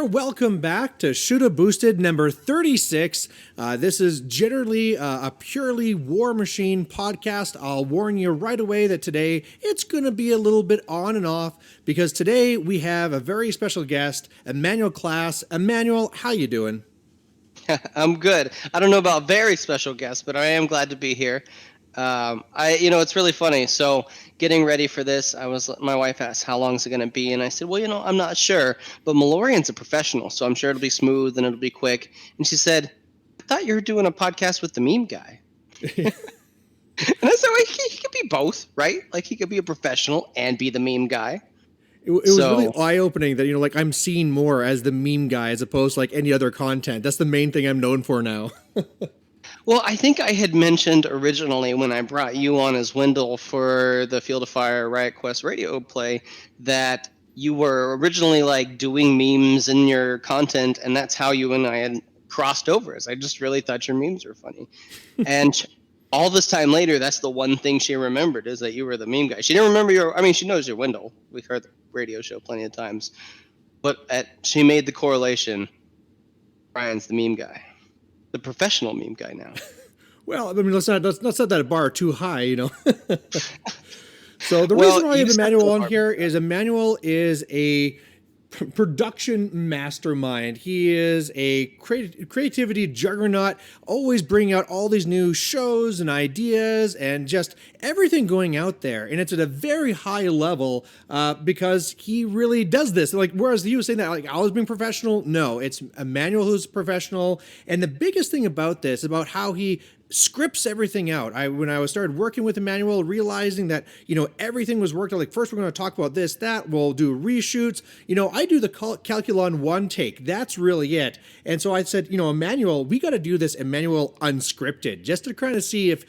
there. Welcome back to Shoulda Boosted number 36. This is generally a purely Warmachine podcast. I'll warn you right away that today it's going to be a little bit on and off because today we have a very special guest, Emanuel Class. Emanuel, how you doing? I'm good. I don't know about very special guests, but I am glad to be here. It's really funny. So getting ready for this, my wife asked, how long is it going to be? And I said, well, I'm not sure, but Malorian's a professional, so I'm sure it'll be smooth and it'll be quick. And she said, I thought you were doing a podcast with the meme guy. And I said, well, he could be both, right? Like he could be a professional and be the meme guy. It was really eye-opening that, I'm seen more as the meme guy as opposed to any other content. That's the main thing I'm known for now. Well, I think I had mentioned originally when I brought you on as Wendell for the Field of Fire Riot Quest radio play that you were originally doing memes in your content, and that's how you and I had crossed over. I just really thought your memes were funny. And all this time later, that's the one thing she remembered is that you were the meme guy. She didn't remember she knows you're Wendell. We've heard the radio show plenty of times. But she made the correlation. Brian's the meme guy. The professional meme guy now. Well, let's not set that bar too high, So the reason why I have Emanuel on here is Emanuel is a production mastermind. He is a creativity juggernaut, always bringing out all these new shows and ideas and just everything going out there. And it's at a very high level because he really does this. Whereas you were saying that I was being professional, no, it's Emanuel who's professional. And the biggest thing about this, about how he scripts everything out. When I started working with Emanuel, realizing that, everything was worked out. First we're going to talk about this, that, we'll do reshoots. I do the Calculon one take. That's really it. And so I said, Emanuel, we got to do this Emanuel Unscripted just to kind of see if,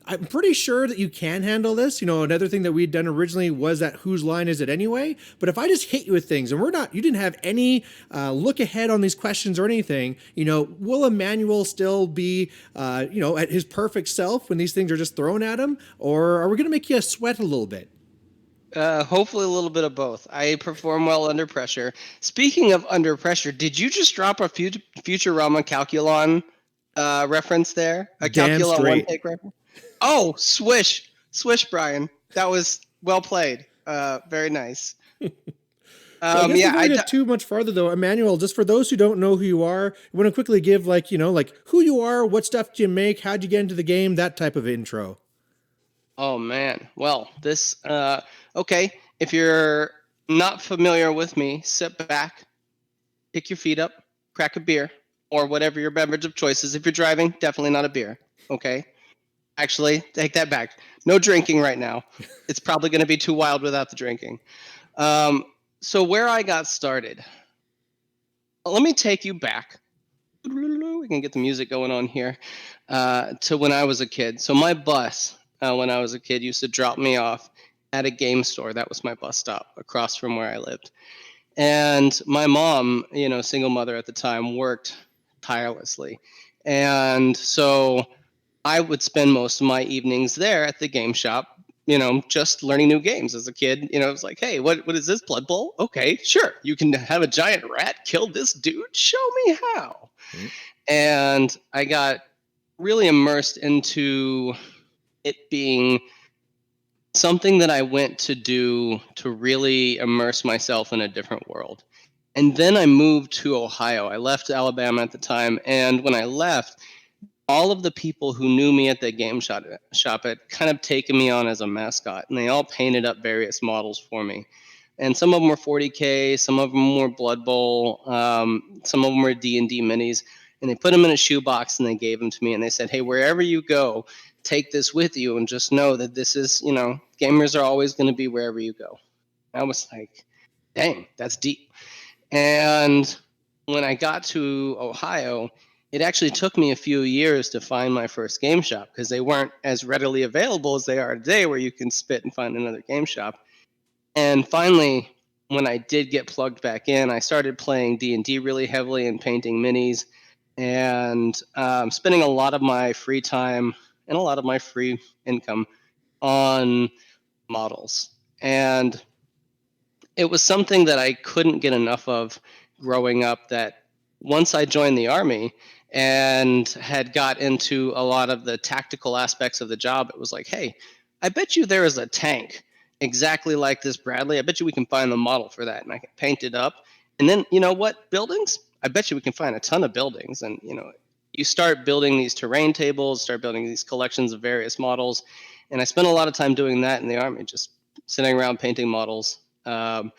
I'm pretty sure that you can handle this. Another thing that we'd done originally was that whose line is it anyway? But if I just hit you with things and you didn't have any look ahead on these questions or anything, will Emanuel still be, at his perfect self when these things are just thrown at him? Or are we going to make you sweat a little bit? Hopefully a little bit of both. I perform well under pressure. Speaking of under pressure, did you just drop a Futurama Calculon reference there? A Calculon one take reference? Oh, swish, Brian. That was well played. Very nice. I get too much farther though, Emanuel. Just for those who don't know who you are, you want to quickly give who you are, what stuff do you make, how'd you get into the game, that type of intro. Oh man, well this okay. If you're not familiar with me, sit back, pick your feet up, crack a beer, or whatever your beverage of choice is. If you're driving, definitely not a beer. Okay. Actually, take that back. No drinking right now. It's probably going to be too wild without the drinking. So where I got started, let me take you back. We can get the music going on here to when I was a kid. So my bus, when I was a kid, used to drop me off at a game store. That was my bus stop across from where I lived. And my mom, single mother at the time, worked tirelessly. And so I would spend most of my evenings there at the game shop, just learning new games as a kid. It was like, hey, what is this, Blood Bowl? Okay, sure. You can have a giant rat kill this dude? Show me how. Mm-hmm. And I got really immersed into it being something that I went to do to really immerse myself in a different world. And then I moved to Ohio. I left Alabama at the time. And when I left, all of the people who knew me at the game shop had kind of taken me on as a mascot, and they all painted up various models for me. And some of them were 40K, some of them were Blood Bowl, some of them were D&D minis, and they put them in a shoebox and they gave them to me, and they said, hey, wherever you go, take this with you and just know that this is, gamers are always going to be wherever you go. I was like, dang, that's deep. And when I got to Ohio, it actually took me a few years to find my first game shop because they weren't as readily available as they are today where you can spit and find another game shop. And finally, when I did get plugged back in, I started playing D&D really heavily and painting minis and spending a lot of my free time and a lot of my free income on models. And it was something that I couldn't get enough of growing up that once I joined the Army and had got into a lot of the tactical aspects of the job, it was like, hey, I bet you there is a tank exactly like this, Bradley. I bet you we can find the model for that. And I can paint it up. And then, you know what? Buildings? I bet you we can find a ton of buildings. And, you start building these terrain tables, start building these collections of various models. And I spent a lot of time doing that in the Army, just sitting around painting models. And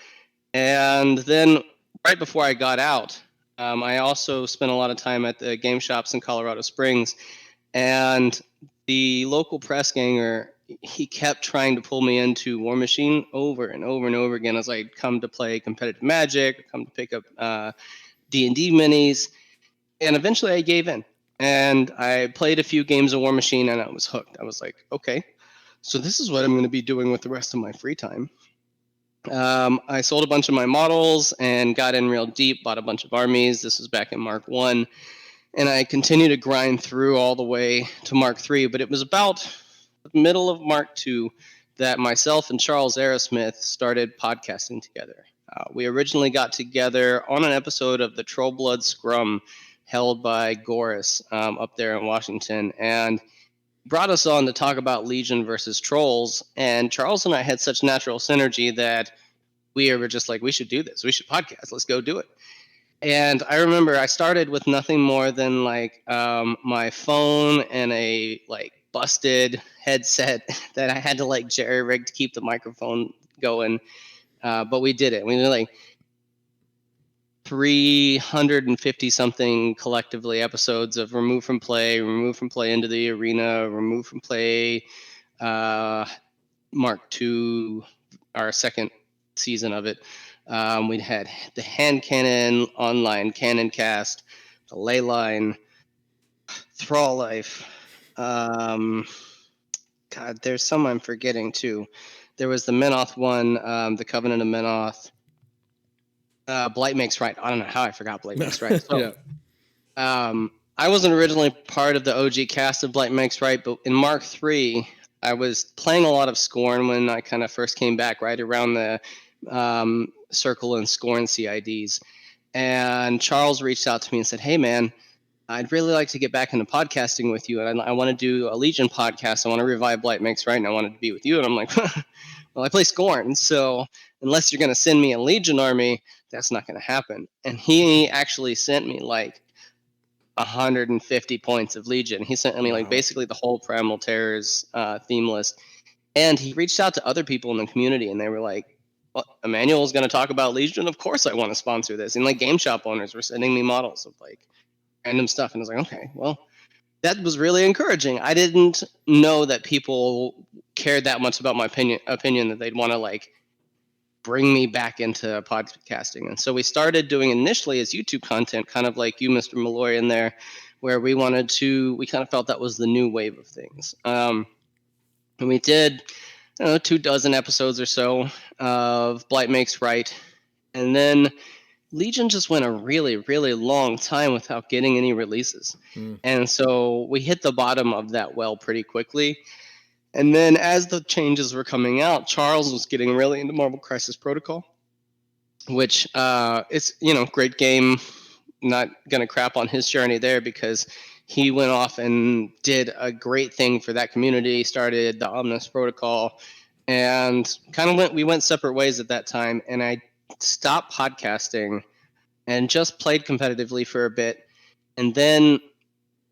then right before I got out, I also spent a lot of time at the game shops in Colorado Springs. And the local press ganger, he kept trying to pull me into Warmachine over and over and over again as I'd come to play competitive Magic, come to pick up D&D minis. And eventually I gave in. And I played a few games of Warmachine and I was hooked. I was like, okay, so this is what I'm going to be doing with the rest of my free time. I sold a bunch of my models and got in real deep, bought a bunch of armies. This was back in Mark 1. And I continued to grind through all the way to Mark 3. But it was about the middle of Mark 2 that myself and Charles Aerosmith started podcasting together. We originally got together on an episode of the Troll Blood Scrum held by Goris up there in Washington, and brought us on to talk about Legion versus Trolls. And Charles and I had such natural synergy that we were just like, we should do this. We should podcast. Let's go do it. And I remember I started with nothing more than like my phone and a like busted headset that I had to like jerry rig to keep the microphone going. But we did it. We did like 350 something collectively episodes of Remove from Play into the Arena, Remove from Play, Mark II, our second season of it. We'd had the Hand Cannon Online Cannon Cast, the Ley Line, Thrall Life. God, there's some I'm forgetting too. There was the Menoth one, the Covenant of Menoth. Blight Makes Right. I don't know how I forgot Blight Makes Right. So, Yeah. I wasn't originally part of the OG cast of Blight Makes Right, but in Mark III, I was playing a lot of Scorn when I kind of first came back, right around the Circle and Scorn CIDs. And Charles reached out to me and said, hey, man, I'd really like to get back into podcasting with you. And I want to do a Legion podcast. I want to revive Blight Makes Right, and I wanted to be with you. And I'm like, well, I play Scorn, so unless you're going to send me a Legion army, that's not going to happen. And he actually sent me like 150 points of Legion. He sent me like basically the whole Primal Terrors theme list. And he reached out to other people in the community, and they were like, well, Emanuel's going to talk about Legion. Of course I want to sponsor this. And like game shop owners were sending me models of like random stuff. And I was like, okay, well, that was really encouraging. I didn't know that people cared that much about my opinion that they'd want to like bring me back into podcasting. And so we started doing initially as YouTube content, kind of like you, Mr. Malloy, in there, where we kind of felt that was the new wave of things. And we did, 24 episodes or so of Blight Makes Right. And then Legion just went a really, really long time without getting any releases. And so we hit the bottom of that well pretty quickly. And then as the changes were coming out, Charles was getting really into Marvel Crisis Protocol, which is, great game. Not going to crap on his journey there because he went off and did a great thing for that community, started the Omnis Protocol, and we went separate ways at that time. And I stopped podcasting and just played competitively for a bit. And then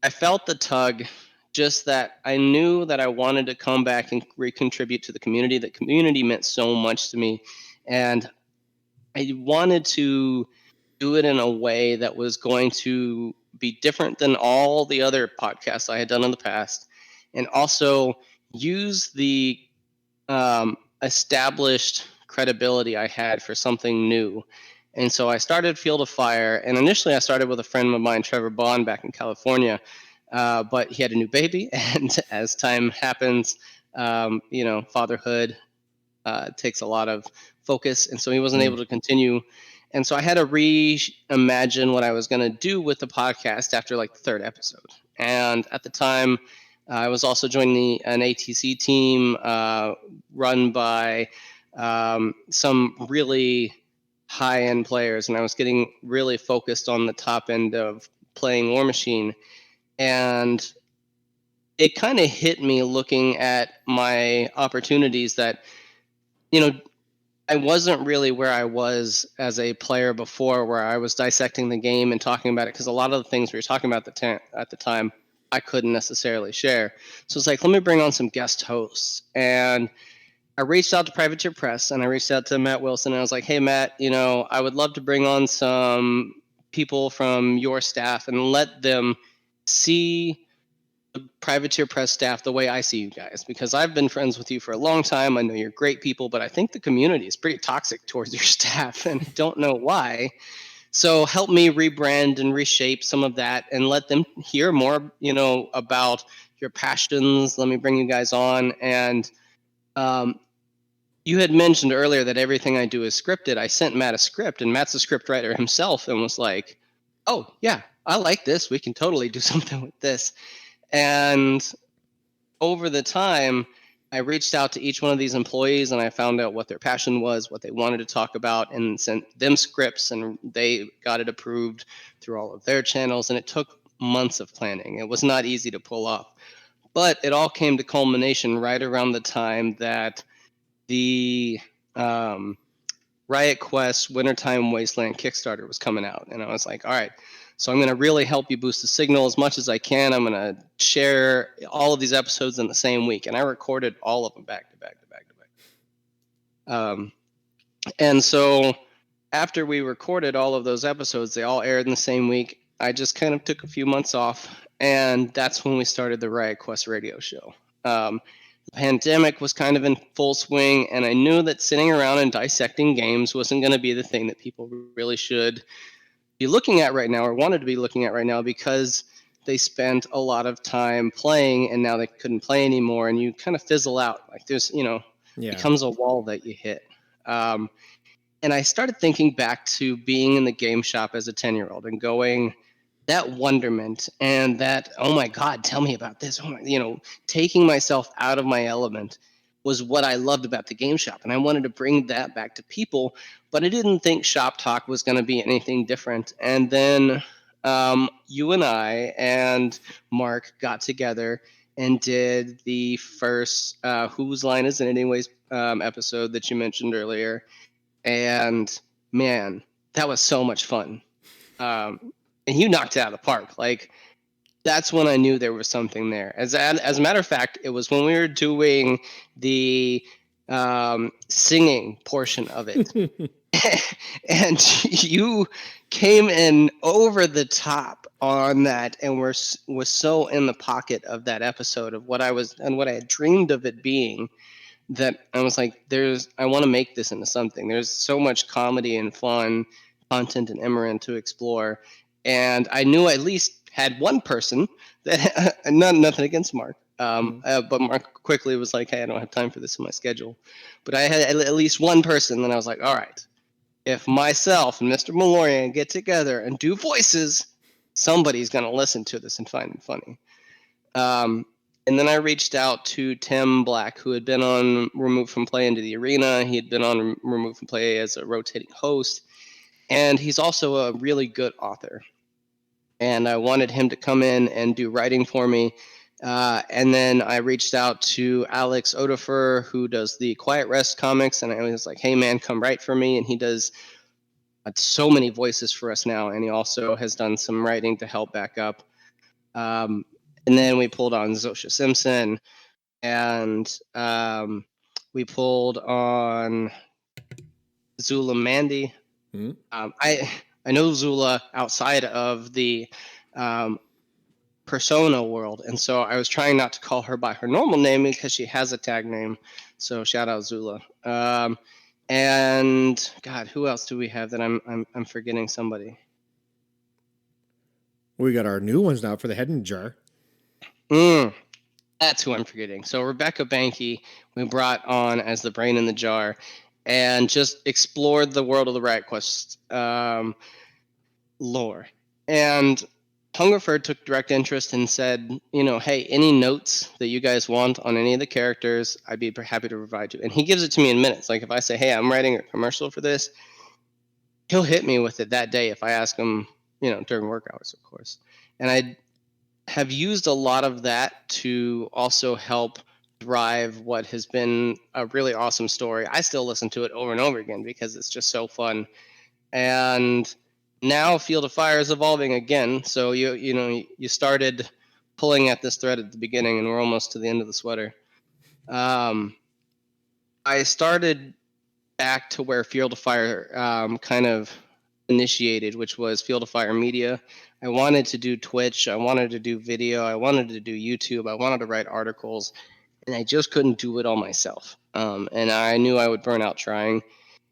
I felt the tug, just that I knew that I wanted to come back and recontribute to the community. The community meant so much to me. And I wanted to do it in a way that was going to be different than all the other podcasts I had done in the past. And also use the established credibility I had for something new. And so I started Field of Fire, and initially I started with a friend of mine, Trevor Bond, back in California, but he had a new baby, and as time happens, fatherhood takes a lot of focus, and so he wasn't able to continue. And so I had to reimagine what I was going to do with the podcast after like the third episode. And at the time, I was also joining an ATC team run by some really high-end players, and I was getting really focused on the top end of playing Warmachine, and it kind of hit me looking at my opportunities that, I wasn't really where I was as a player before, where I was dissecting the game and talking about it, because a lot of the things we were talking about at the time, I couldn't necessarily share. So it's like, let me bring on some guest hosts. And I reached out to Privateer Press, and I reached out to Matt Wilson, and I was like, hey, Matt, I would love to bring on some people from your staff and let them see the Privateer Press staff the way I see you guys, because I've been friends with you for a long time. I know you're great people, but I think the community is pretty toxic towards your staff, and I don't know why. So help me rebrand and reshape some of that and let them hear more, about your passions. Let me bring you guys on. And you had mentioned earlier that everything I do is scripted. I sent Matt a script, and Matt's a script writer himself, and was like, oh, yeah, I like this. We can totally do something with this. And over the time, I reached out to each one of these employees, and I found out what their passion was, what they wanted to talk about, and sent them scripts, and they got it approved through all of their channels. And it took months of planning. It was not easy to pull off, but it all came to culmination right around the time that the Riot Quest Wintertime Wasteland Kickstarter was coming out. And I was like, all right, so I'm going to really help you boost the signal as much as I can. I'm going to share all of these episodes in the same week. And I recorded all of them back to back to back to back. And so after we recorded all of those episodes, they all aired in the same week. I just kind of took a few months off, and that's when we started the Riot Quest radio show. The pandemic was kind of in full swing, and I knew that sitting around and dissecting games wasn't going to be the thing that people really should be looking at right now, or wanted to be looking at right now, because they spent a lot of time playing and now they couldn't play anymore, and you kind of fizzle out. Like there's, becomes a wall that you hit. And I started thinking back to being in the game shop as a 10-year-old and going, that wonderment and that, oh my God, tell me about this. Taking myself out of my element was what I loved about the game shop. And I wanted to bring that back to people, but I didn't think Shop Talk was going to be anything different. And then you and I and Mark got together and did the first Whose Line Is It Anyways episode that you mentioned earlier. And man, that was so much fun. And you knocked it out of the park. Like, that's when I knew there was something there. As a matter of fact, it was when we were doing the singing portion of it. And you came in over the top on that and was so in the pocket of that episode of what I had dreamed of it being, that I was like, I want to make this into something. There's so much comedy and fun content in Emerald to explore. And I knew I at least had one person that, nothing against Mark, but Mark quickly was like, hey, I don't have time for this in my schedule. But I had at least one person, and I was like, all right, if myself and Mr. Malorian get together and do voices, somebody's going to listen to this and find it funny. And then I reached out to Tim Black, who had been on Removed from Play Into the Arena. He had been on Removed from Play as a rotating host. And he's also a really good author. And I wanted him to come in and do writing for me. And then I reached out to Alex Odefer, who does the Quiet Rest comics. And I was like, hey, man, come write for me. And he does so many voices for us now. And he also has done some writing to help back up. And then we pulled on Zosha Simpson, and we pulled on Zula Mandy. Mm-hmm. I know Zula outside of the Persona world, and so I was trying not to call her by her normal name because she has a tag name. So shout out Zula. And God, who else do we have that I'm forgetting somebody? We got our new ones now for the Head in Jar. That's who I'm forgetting. So Rebecca Banky, we brought on as the brain in the jar, and just explored the world of the Riot Quest lore. And Hungerford took direct interest and said, hey, any notes that you guys want on any of the characters, I'd be happy to provide you. And he gives it to me in minutes. Like if I say, hey, I'm writing a commercial for this, he'll hit me with it that day if I ask him, during work hours, of course. And I have used a lot of that to also help drive what has been a really awesome story. I still listen to it over and over again because it's just so fun. And now Field of Fire is evolving again. So you started pulling at this thread at the beginning, and we're almost to the end of the sweater. I started back to where Field of Fire kind of initiated, which was Field of Fire Media. I wanted to do Twitch. I wanted to do video. I wanted to do YouTube. I wanted to write articles, and I just couldn't do it all myself. And I knew I would burn out trying.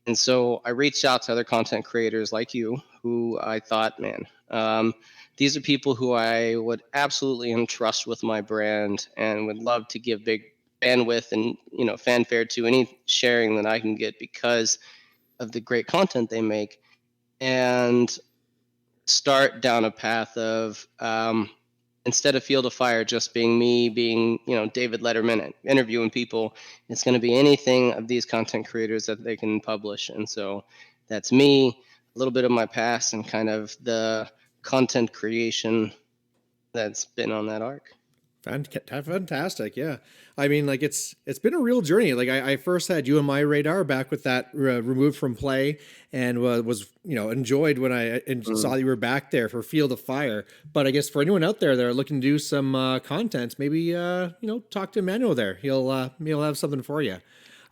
And so I reached out to other content creators like you, who I thought, man, these are people who I would absolutely entrust with my brand and would love to give big bandwidth and fanfare to any sharing that I can get because of the great content they make, and start down a path of instead of Field of Fire just being me being David Letterman interviewing people, it's going to be anything of these content creators that they can publish. And so that's me, a little bit of my past, and kind of the content creation that's been on that arc. Fantastic. Yeah. I mean, like it's been a real journey. Like I first had you on my radar back with that removed from play, and was enjoyed when I saw you were back there for Field of Fire. But I guess for anyone out there that are looking to do some content, maybe talk to Emanuel there. He'll have something for you.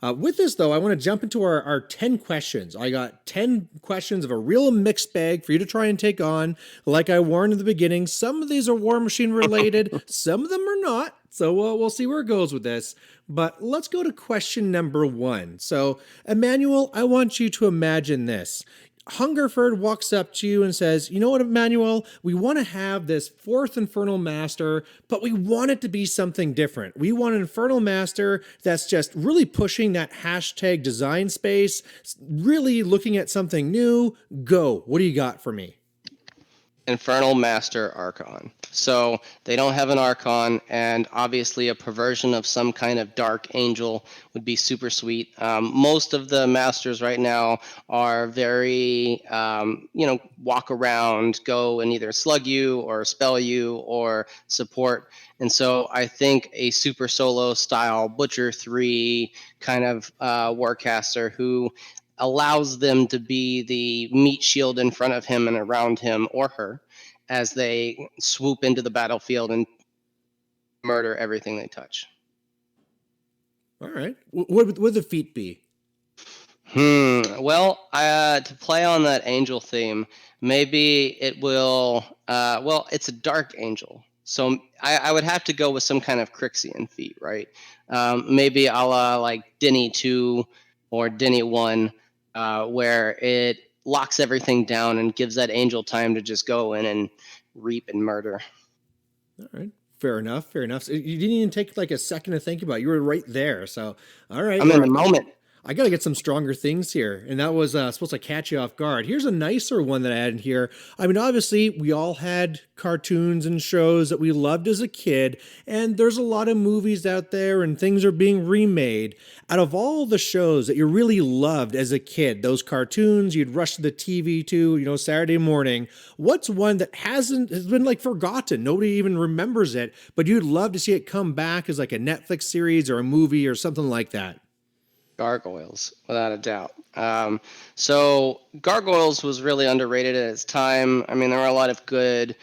With this, though, I want to jump into our 10 questions. I got 10 questions of a real mixed bag for you to try and take on. Like I warned in the beginning, some of these are Warmachine related, some of them are not. So we'll see where it goes with this. But let's go to question number 1. So, Emanuel, I want you to imagine this. Hungerford walks up to you and says, you know what, Emanuel, we want to have this 4th Infernal Master, but we want it to be something different. We want an Infernal Master that's just really pushing that hashtag design space, really looking at something new. Go. What do you got for me? Infernal Master Archon. So they don't have an Archon, and obviously a perversion of some kind of dark angel would be super sweet. Most of the masters right now are very, walk around, go and either slug you or spell you or support. And so I think a super solo style Butcher 3 kind of warcaster who allows them to be the meat shield in front of him and around him or her as they swoop into the battlefield and murder everything they touch. All right. What would the feat be? Well, to play on that angel theme, maybe it will, it's a dark angel. So I would have to go with some kind of Crixian feat, right? Maybe a la like Denny 2 or Denny 1, where it locks everything down and gives that angel time to just go in and reap and murder. All right. Fair enough. So you didn't even take like a second to think about it. You were right there. So, all right. I'm in the moment. I got to get some stronger things here. And that was supposed to catch you off guard. Here's a nicer one that I had in here. I mean, obviously, we all had cartoons and shows that we loved as a kid. And there's a lot of movies out there and things are being remade. Out of all the shows that you really loved as a kid, those cartoons you'd rush to the TV to, Saturday morning, what's one that has been like forgotten? Nobody even remembers it, but you'd love to see it come back as like a Netflix series or a movie or something like that. Gargoyles, without a doubt. So Gargoyles was really underrated at its time. I mean, there were a lot of good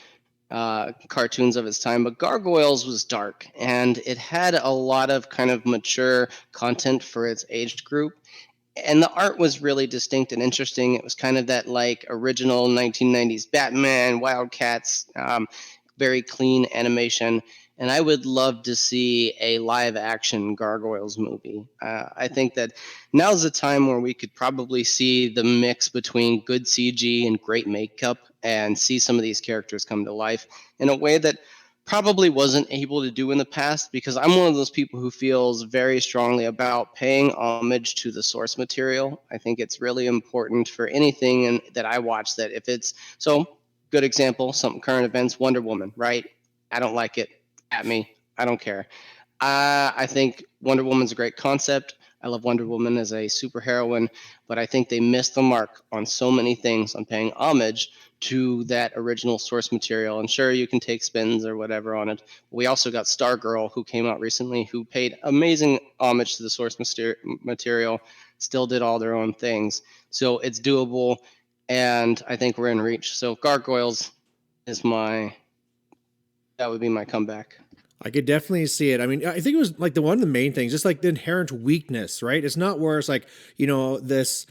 cartoons of its time, but Gargoyles was dark, and it had a lot of kind of mature content for its age group. And the art was really distinct and interesting. It was kind of that like original 1990s Batman, Wildcats, very clean animation. And I would love to see a live action Gargoyles movie. I think that now's the time where we could probably see the mix between good CG and great makeup and see some of these characters come to life in a way that probably wasn't able to do in the past, because I'm one of those people who feels very strongly about paying homage to the source material. I think it's really important for anything that I watch that if it's, so good example, some current events, Wonder Woman, right? I don't like it. At me, I don't care. I think Wonder Woman's a great concept. I love Wonder Woman as a superheroine, but I think they missed the mark on so many things on paying homage to that original source material. And sure, you can take spins or whatever on it. We also got Stargirl, who came out recently, who paid amazing homage to the source material, still did all their own things. So it's doable, and I think we're in reach. So Gargoyles is that would be my comeback. I could definitely see it. I mean, I think it was like one of the main things, just like the inherent weakness, right? It's not where it's like, this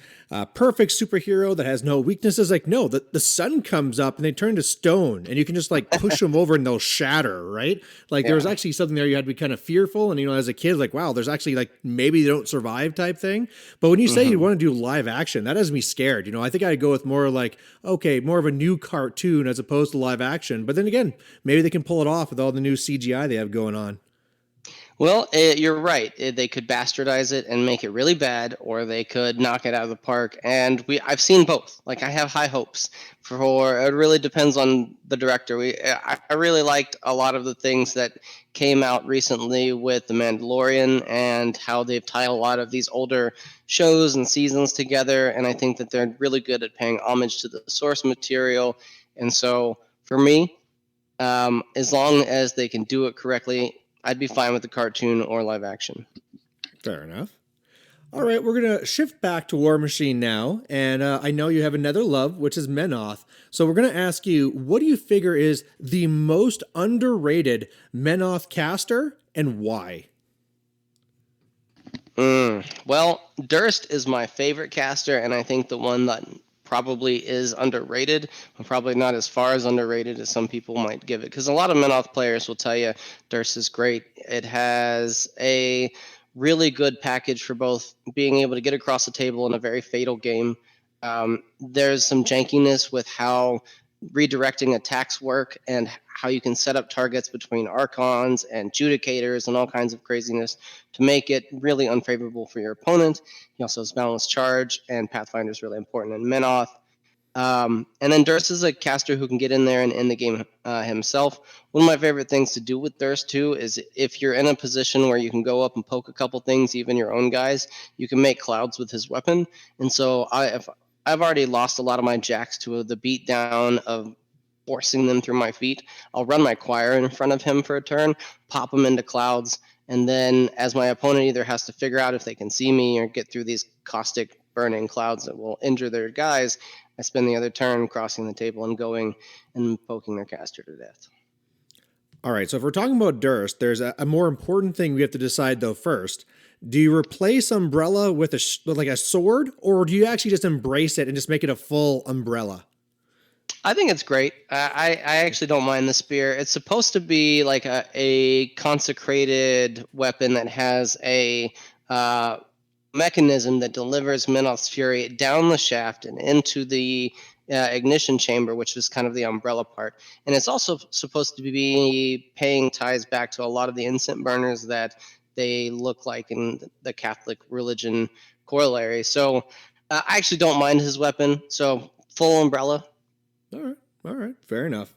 perfect superhero that has no weaknesses. Like, no, the sun comes up and they turn to stone and you can just like push them over and they'll shatter, right? Like there was actually something there you had to be kind of fearful. And, as a kid, like, wow, there's actually like maybe they don't survive type thing. But when you say you want to do live action, that has me scared. I think I'd go with more like, okay, more of a new cartoon as opposed to live action. But then again, maybe they can pull it off with all the new CGI they have going on. Well, you're right. They could bastardize it and make it really bad, or they could knock it out of the park. And I've seen both. Like I have high hopes for. It really depends on the director. I really liked a lot of the things that came out recently with The Mandalorian and how they've tied a lot of these older shows and seasons together. And I think that they're really good at paying homage to the source material. And so for me, as long as they can do it correctly, I'd be fine with the cartoon or live action. Fair enough. All right, we're going to shift back to Warmachine now, and I know you have another love, which is Menoth. So we're going to ask you, what do you figure is the most underrated Menoth caster, and why? Well, Durst is my favorite caster, and I think the one that probably is underrated, but probably not as far as underrated as some people might give it. Because a lot of Menoth players will tell you Durst is great. It has a really good package for both being able to get across the table in a very fatal game. There's some jankiness with how redirecting attacks work and how you can set up targets between archons and judicators and all kinds of craziness to make it really unfavorable for your opponent. He also has balanced charge, and Pathfinder is really important in Menoth. And then Durst is a caster who can get in there and end the game himself. One of my favorite things to do with Durst, too, is if you're in a position where you can go up and poke a couple things, even your own guys, you can make clouds with his weapon. And so I've already lost a lot of my jacks to the beatdown of forcing them through my feet. I'll run my choir in front of him for a turn, pop them into clouds, and then as my opponent either has to figure out if they can see me or get through these caustic burning clouds that will injure their guys, I spend the other turn crossing the table and going and poking their caster to death. All right, so if we're talking about Durst, there's a more important thing we have to decide, though, first. Do you replace Umbrella with a sword, or do you actually just embrace it and just make it a full umbrella? I think it's great. I actually don't mind the spear. It's supposed to be like a consecrated weapon that has a mechanism that delivers Menoth's Fury down the shaft and into the ignition chamber, which is kind of the umbrella part. And it's also supposed to be paying ties back to a lot of the incense burners that they look like in the Catholic religion corollary. So I actually don't mind his weapon. So full umbrella. All right, fair enough.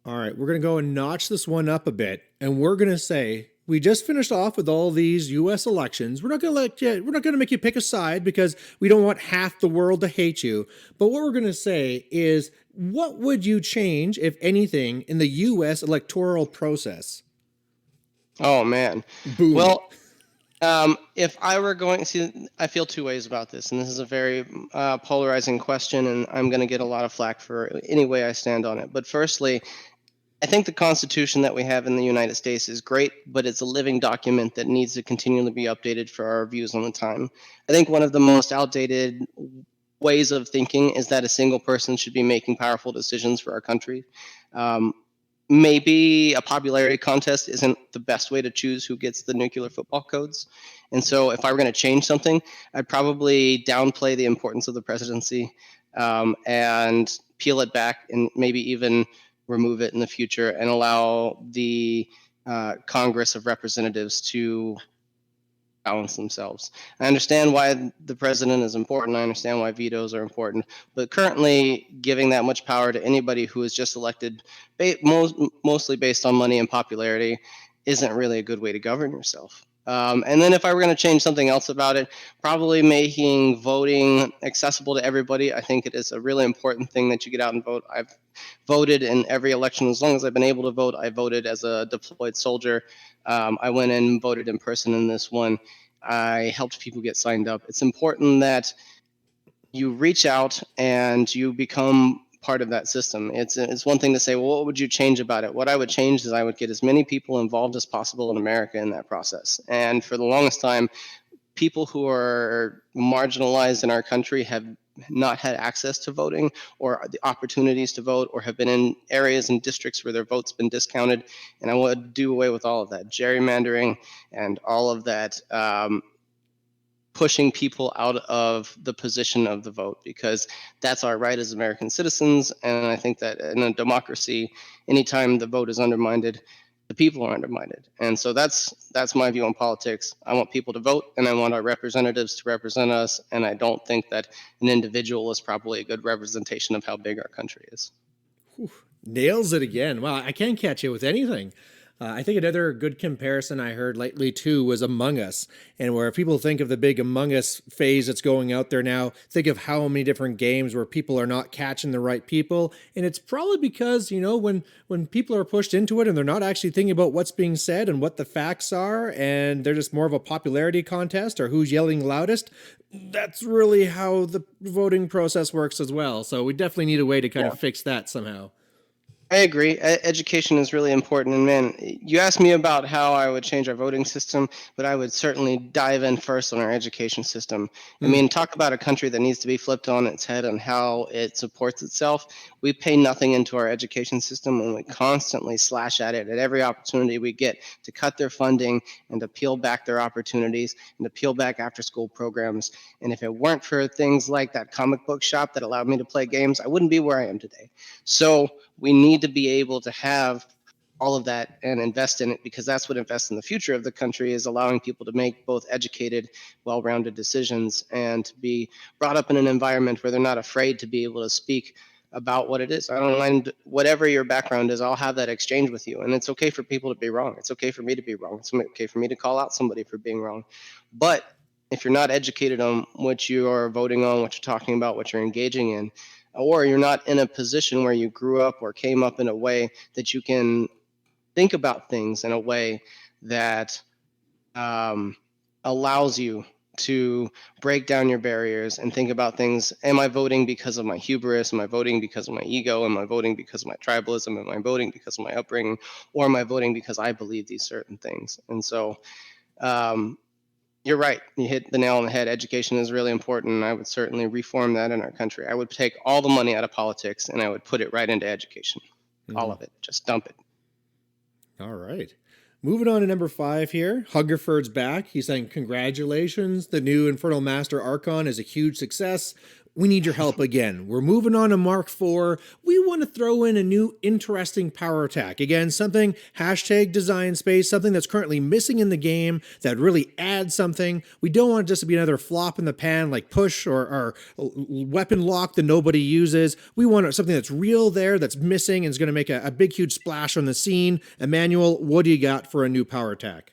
All right, we're going to go and notch this one up a bit, and we're going to say we just finished off with all these U.S. elections. We're not going to make you pick a side because we don't want half the world to hate you. But what we're going to say is, what would you change, if anything, in the U.S. electoral process? Oh man. Boom. Well, if I were going, see, I feel two ways about this, and this is a very polarizing question, and I'm going to get a lot of flack for any way I stand on it. But firstly, I think the Constitution that we have in the United States is great, but it's a living document that needs to continually be updated for our views on the time. I think one of the most outdated ways of thinking is that a single person should be making powerful decisions for our country. Maybe a popularity contest isn't the best way to choose who gets the nuclear football codes. And so if I were going to change something, I'd probably downplay the importance of the presidency and peel it back and maybe even remove it in the future and allow the Congress of Representatives to balance themselves. I understand why the president is important. I understand why vetoes are important. But currently, giving that much power to anybody who is just elected mostly based on money and popularity isn't really a good way to govern yourself. And then if I were going to change something else about it, probably making voting accessible to everybody. I think it is a really important thing that you get out and vote. I've voted in every election as long as I've been able to vote. I voted as a deployed soldier. I went in and voted in person in this one. I helped people get signed up. It's important that you reach out and you become part of that system. It's one thing to say, well, what would you change about it? What I would change is I would get as many people involved as possible in America in that process. And for the longest time, people who are marginalized in our country have not had access to voting or the opportunities to vote, or have been in areas and districts where their vote's been discounted. And I would do away with all of that gerrymandering and all of that pushing people out of the position of the vote, because that's our right as American citizens. And I think that in a democracy, anytime the vote is undermined, the people are undermined. And so that's my view on politics. I want people to vote, and I want our representatives to represent us. And I don't think that an individual is probably a good representation of how big our country is. Whew, nails it again. Wow, I can't catch you with anything. I think another good comparison I heard lately too was Among Us, and where people think of the big Among Us phase that's going out there now, think of how many different games where people are not catching the right people, and it's probably because, you know, when people are pushed into it and they're not actually thinking about what's being said and what the facts are, and they're just more of a popularity contest or who's yelling loudest. That's really how the voting process works as well. So we definitely need a way to kind of fix that somehow. I agree. Education is really important. And man, you asked me about how I would change our voting system, but I would certainly dive in first on our education system. I mean, talk about a country that needs to be flipped on its head on how it supports itself. We pay nothing into our education system, and we constantly slash at it at every opportunity we get to cut their funding and to peel back their opportunities and to peel back after school programs. And if it weren't for things like that comic book shop that allowed me to play games, I wouldn't be where I am today. So we need to be able to have all of that and invest in it, because that's what invests in the future of the country, is allowing people to make both educated, well-rounded decisions and to be brought up in an environment where they're not afraid to be able to speak about what it is. I don't mind whatever your background is. I'll have that exchange with you. And it's okay for people to be wrong. It's okay for me to be wrong. It's okay for me to call out somebody for being wrong. But if you're not educated on what you are voting on, what you're talking about, what you're engaging in, or you're not in a position where you grew up or came up in a way that you can think about things in a way that allows you to break down your barriers and think about things. Am I voting because of my hubris? Am I voting because of my ego? Am I voting because of my tribalism? Am I voting because of my upbringing? Or am I voting because I believe these certain things? And so you're right. You hit the nail on the head. Education is really important, and I would certainly reform that in our country. I would take all the money out of politics and I would put it right into education. All of it. Just dump it. All right. Moving on to number 5 here. Hungerford's back. He's saying, congratulations. The new Infernal Master Archon is a huge success. We need your help again. We're moving on to Mark IV. We want to throw in a new interesting power attack. Again, something #design space, something that's currently missing in the game that really adds something. We don't want it just to be another flop in the pan like push or weapon lock that nobody uses. We want something that's real there, that's missing, and is going to make a big, huge splash on the scene. Emmanuel, what do you got for a new power attack?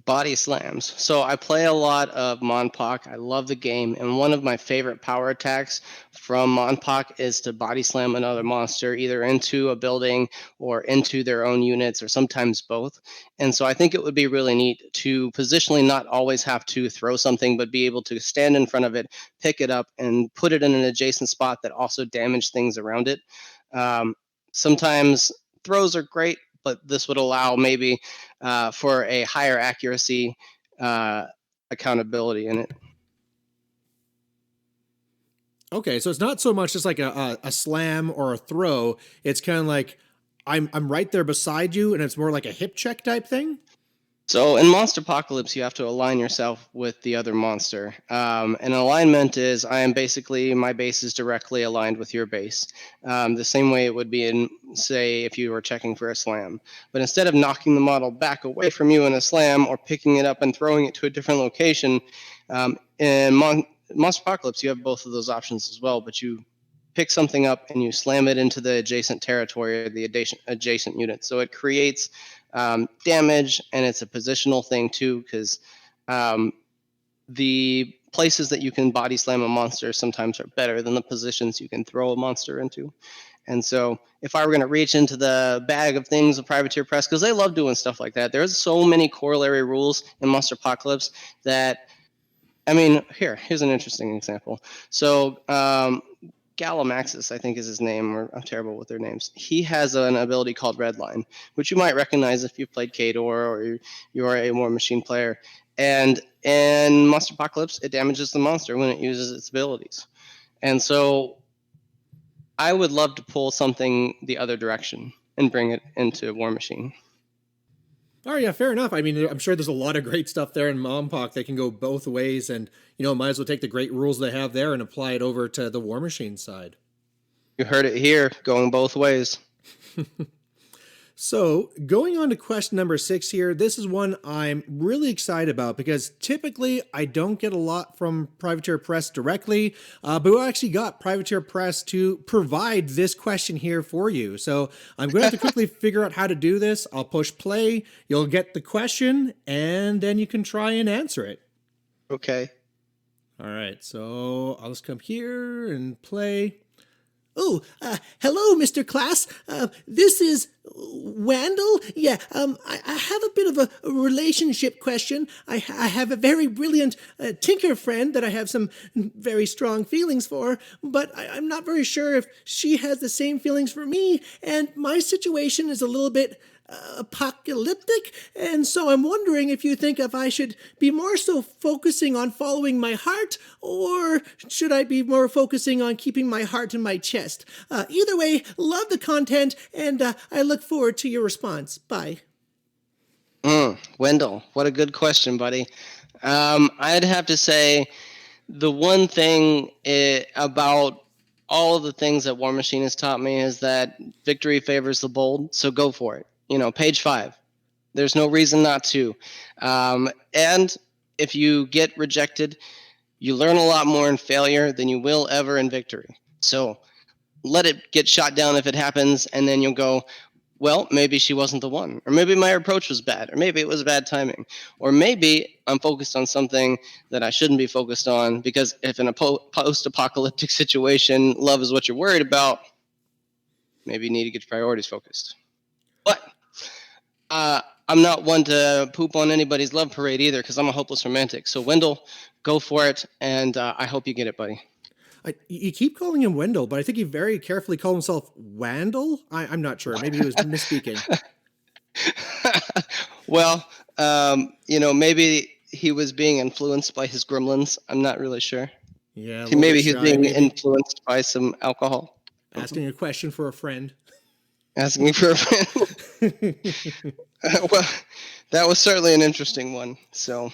Body slams. So I play a lot of Monpok. I love the game, and one of my favorite power attacks from Monpok is to body slam another monster either into a building or into their own units, or sometimes both. And so I think it would be really neat to positionally not always have to throw something, but be able to stand in front of it, pick it up, and put it in an adjacent spot that also damage things around it. Sometimes throws are great, but this would allow maybe for a higher accuracy accountability in it. Okay, so it's not so much just like a slam or a throw. It's kind of like I'm right there beside you, and it's more like a hip check type thing. So in Monster Apocalypse, you have to align yourself with the other monster. And alignment is my base is directly aligned with your base. The same way it would be in, say, if you were checking for a slam. But instead of knocking the model back away from you in a slam or picking it up and throwing it to a different location, in Monster Apocalypse, you have both of those options as well, but you pick something up and you slam it into the adjacent territory or the adjacent unit. So it creates damage, and it's a positional thing too, because the places that you can body slam a monster sometimes are better than the positions you can throw a monster into. And so if I were going to reach into the bag of things of Privateer Press, because they love doing stuff like that, there's so many corollary rules in Monster Apocalypse that, I mean, here's an interesting example. So Gallimaxus, I think is his name, or I'm terrible with their names. He has an ability called Redline, which you might recognize if you've played Khador or you're a Warmachine player. And in Monster Apocalypse, it damages the monster when it uses its abilities. And so I would love to pull something the other direction and bring it into Warmachine. Oh yeah, fair enough. I mean, I'm sure there's a lot of great stuff there in Mompok that can go both ways, and might as well take the great rules they have there and apply it over to the Warmachine side. You heard it here, going both ways. So, going on to question number 6 here, this is one I'm really excited about because typically I don't get a lot from Privateer Press directly, but we actually got Privateer Press to provide this question here for you. So, I'm going to have to quickly figure out how to do this. I'll push play, you'll get the question, and then you can try and answer it. Okay. All right, so I'll just come here and play. Oh, hello, Mr. Class. This is Wandel. Yeah, I have a bit of a relationship question. I have a very brilliant tinker friend that I have some very strong feelings for, but I'm not very sure if she has the same feelings for me, and my situation is a little bit apocalyptic, and so I'm wondering if you think if I should be more so focusing on following my heart, or should I be more focusing on keeping my heart in my chest? Either way, love the content, and I look forward to your response. Bye. Wendell, what a good question, buddy. I'd have to say the one thing about all of the things that Warmachine has taught me is that victory favors the bold, so go for it. Page 5. There's no reason not to. And if you get rejected, you learn a lot more in failure than you will ever in victory. So let it get shot down if it happens, and then you'll go, well, maybe she wasn't the one. Or maybe my approach was bad. Or maybe it was bad timing. Or maybe I'm focused on something that I shouldn't be focused on, because if in a post-apocalyptic situation, love is what you're worried about, maybe you need to get your priorities focused. But I'm not one to poop on anybody's love parade either, because I'm a hopeless romantic. So Wendell, go for it, and I hope you get it, buddy. You keep calling him Wendell, but I think he very carefully called himself Wandel. I'm not sure. Maybe he was misspeaking. Well, maybe he was being influenced by his gremlins. I'm not really sure. Yeah. Maybe he's being influenced by some alcohol. Asking a question for a friend. Asking me for a friend. Well, that was certainly an interesting one. So.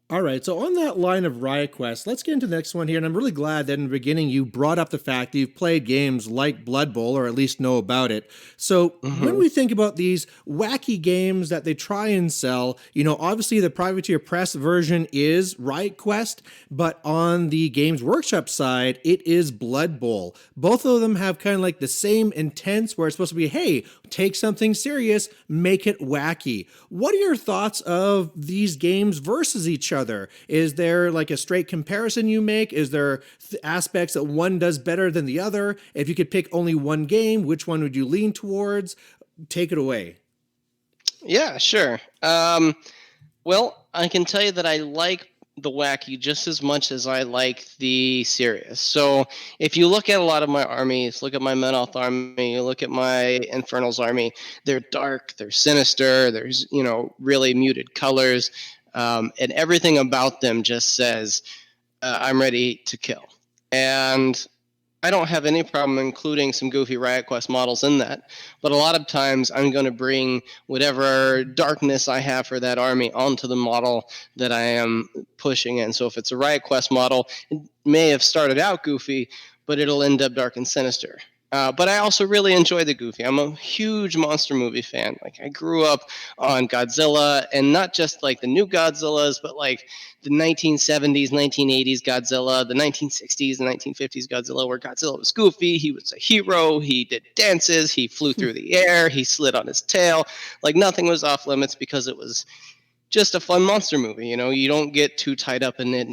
All right, so on that line of Riot Quest, let's get into the next one here, and I'm really glad that in the beginning you brought up the fact that you've played games like Blood Bowl, or at least know about it. So when we think about these wacky games that they try and sell, obviously the Privateer Press version is Riot Quest, but on the Games Workshop side, it is Blood Bowl. Both of them have kind of like the same intents, where it's supposed to be, hey, take something serious, make it wacky. What are your thoughts of these games versus each other? Is there like a straight comparison you make? Is there aspects that one does better than the other? If you could pick only one game, which one would you lean towards? Take it away. Yeah, sure. Well, I can tell you that I like the wacky just as much as I like the serious. So if you look at a lot of my armies, look at my Menoth army, you look at my Infernals army, they're dark, they're sinister, there's, really muted colors. And everything about them just says, I'm ready to kill. And I don't have any problem including some goofy Riot Quest models in that. But a lot of times I'm going to bring whatever darkness I have for that army onto the model that I am pushing in. So if it's a Riot Quest model, it may have started out goofy, but it'll end up dark and sinister. But I also really enjoy the Goofy. I'm a huge monster movie fan. Like I grew up on Godzilla, and not just like the new Godzillas, but like the 1970s, 1980s Godzilla, the 1960s, and 1950s Godzilla, where Godzilla was goofy. He was a hero. He did dances. He flew through the air. He slid on his tail. Like nothing was off limits because it was just a fun monster movie. You know, you don't get too tied up in it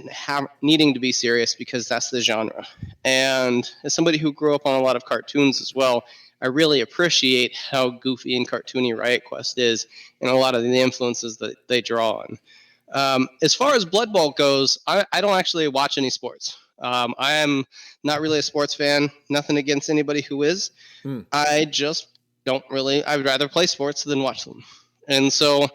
needing to be serious because that's the genre. And as somebody who grew up on a lot of cartoons as well, I really appreciate how goofy and cartoony Riot Quest is and a lot of the influences that they draw on. As far as Blood Bowl goes, I don't actually watch any sports. I am not really a sports fan. Nothing against anybody who is. I just don't really. I would rather play sports than watch them. And so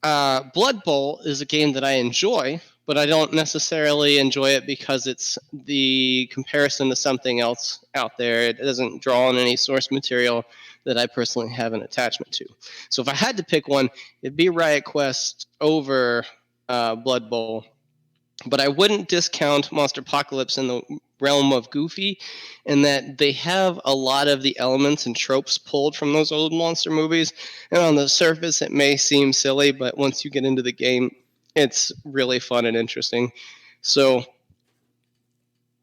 Blood Bowl is a game that I enjoy, but I don't necessarily enjoy it because it's the comparison to something else out there. It doesn't draw on any source material that I personally have an attachment to. So if I had to pick one, it'd be Riot Quest over Blood Bowl. But I wouldn't discount Monster Apocalypse in the realm of goofy, in that they have a lot of the elements and tropes pulled from those old monster movies. And on the surface, it may seem silly, but once you get into the game, it's really fun and interesting. So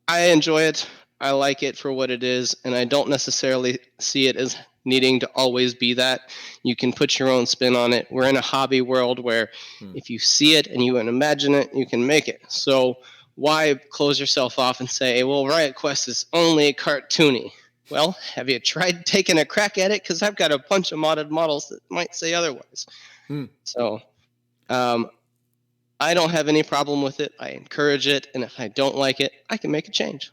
I enjoy it. I like it for what it is, and I don't necessarily see it as needing to always be that. You can put your own spin on it. We're in a hobby world where if you see it and you can imagine it, you can make it. So why close yourself off and say, well, Riot Quest is only cartoony? Well, have you tried taking a crack at it? Because I've got a bunch of modded models that might say otherwise. So I don't have any problem with it. I encourage it, and if I don't like it, I can make a change.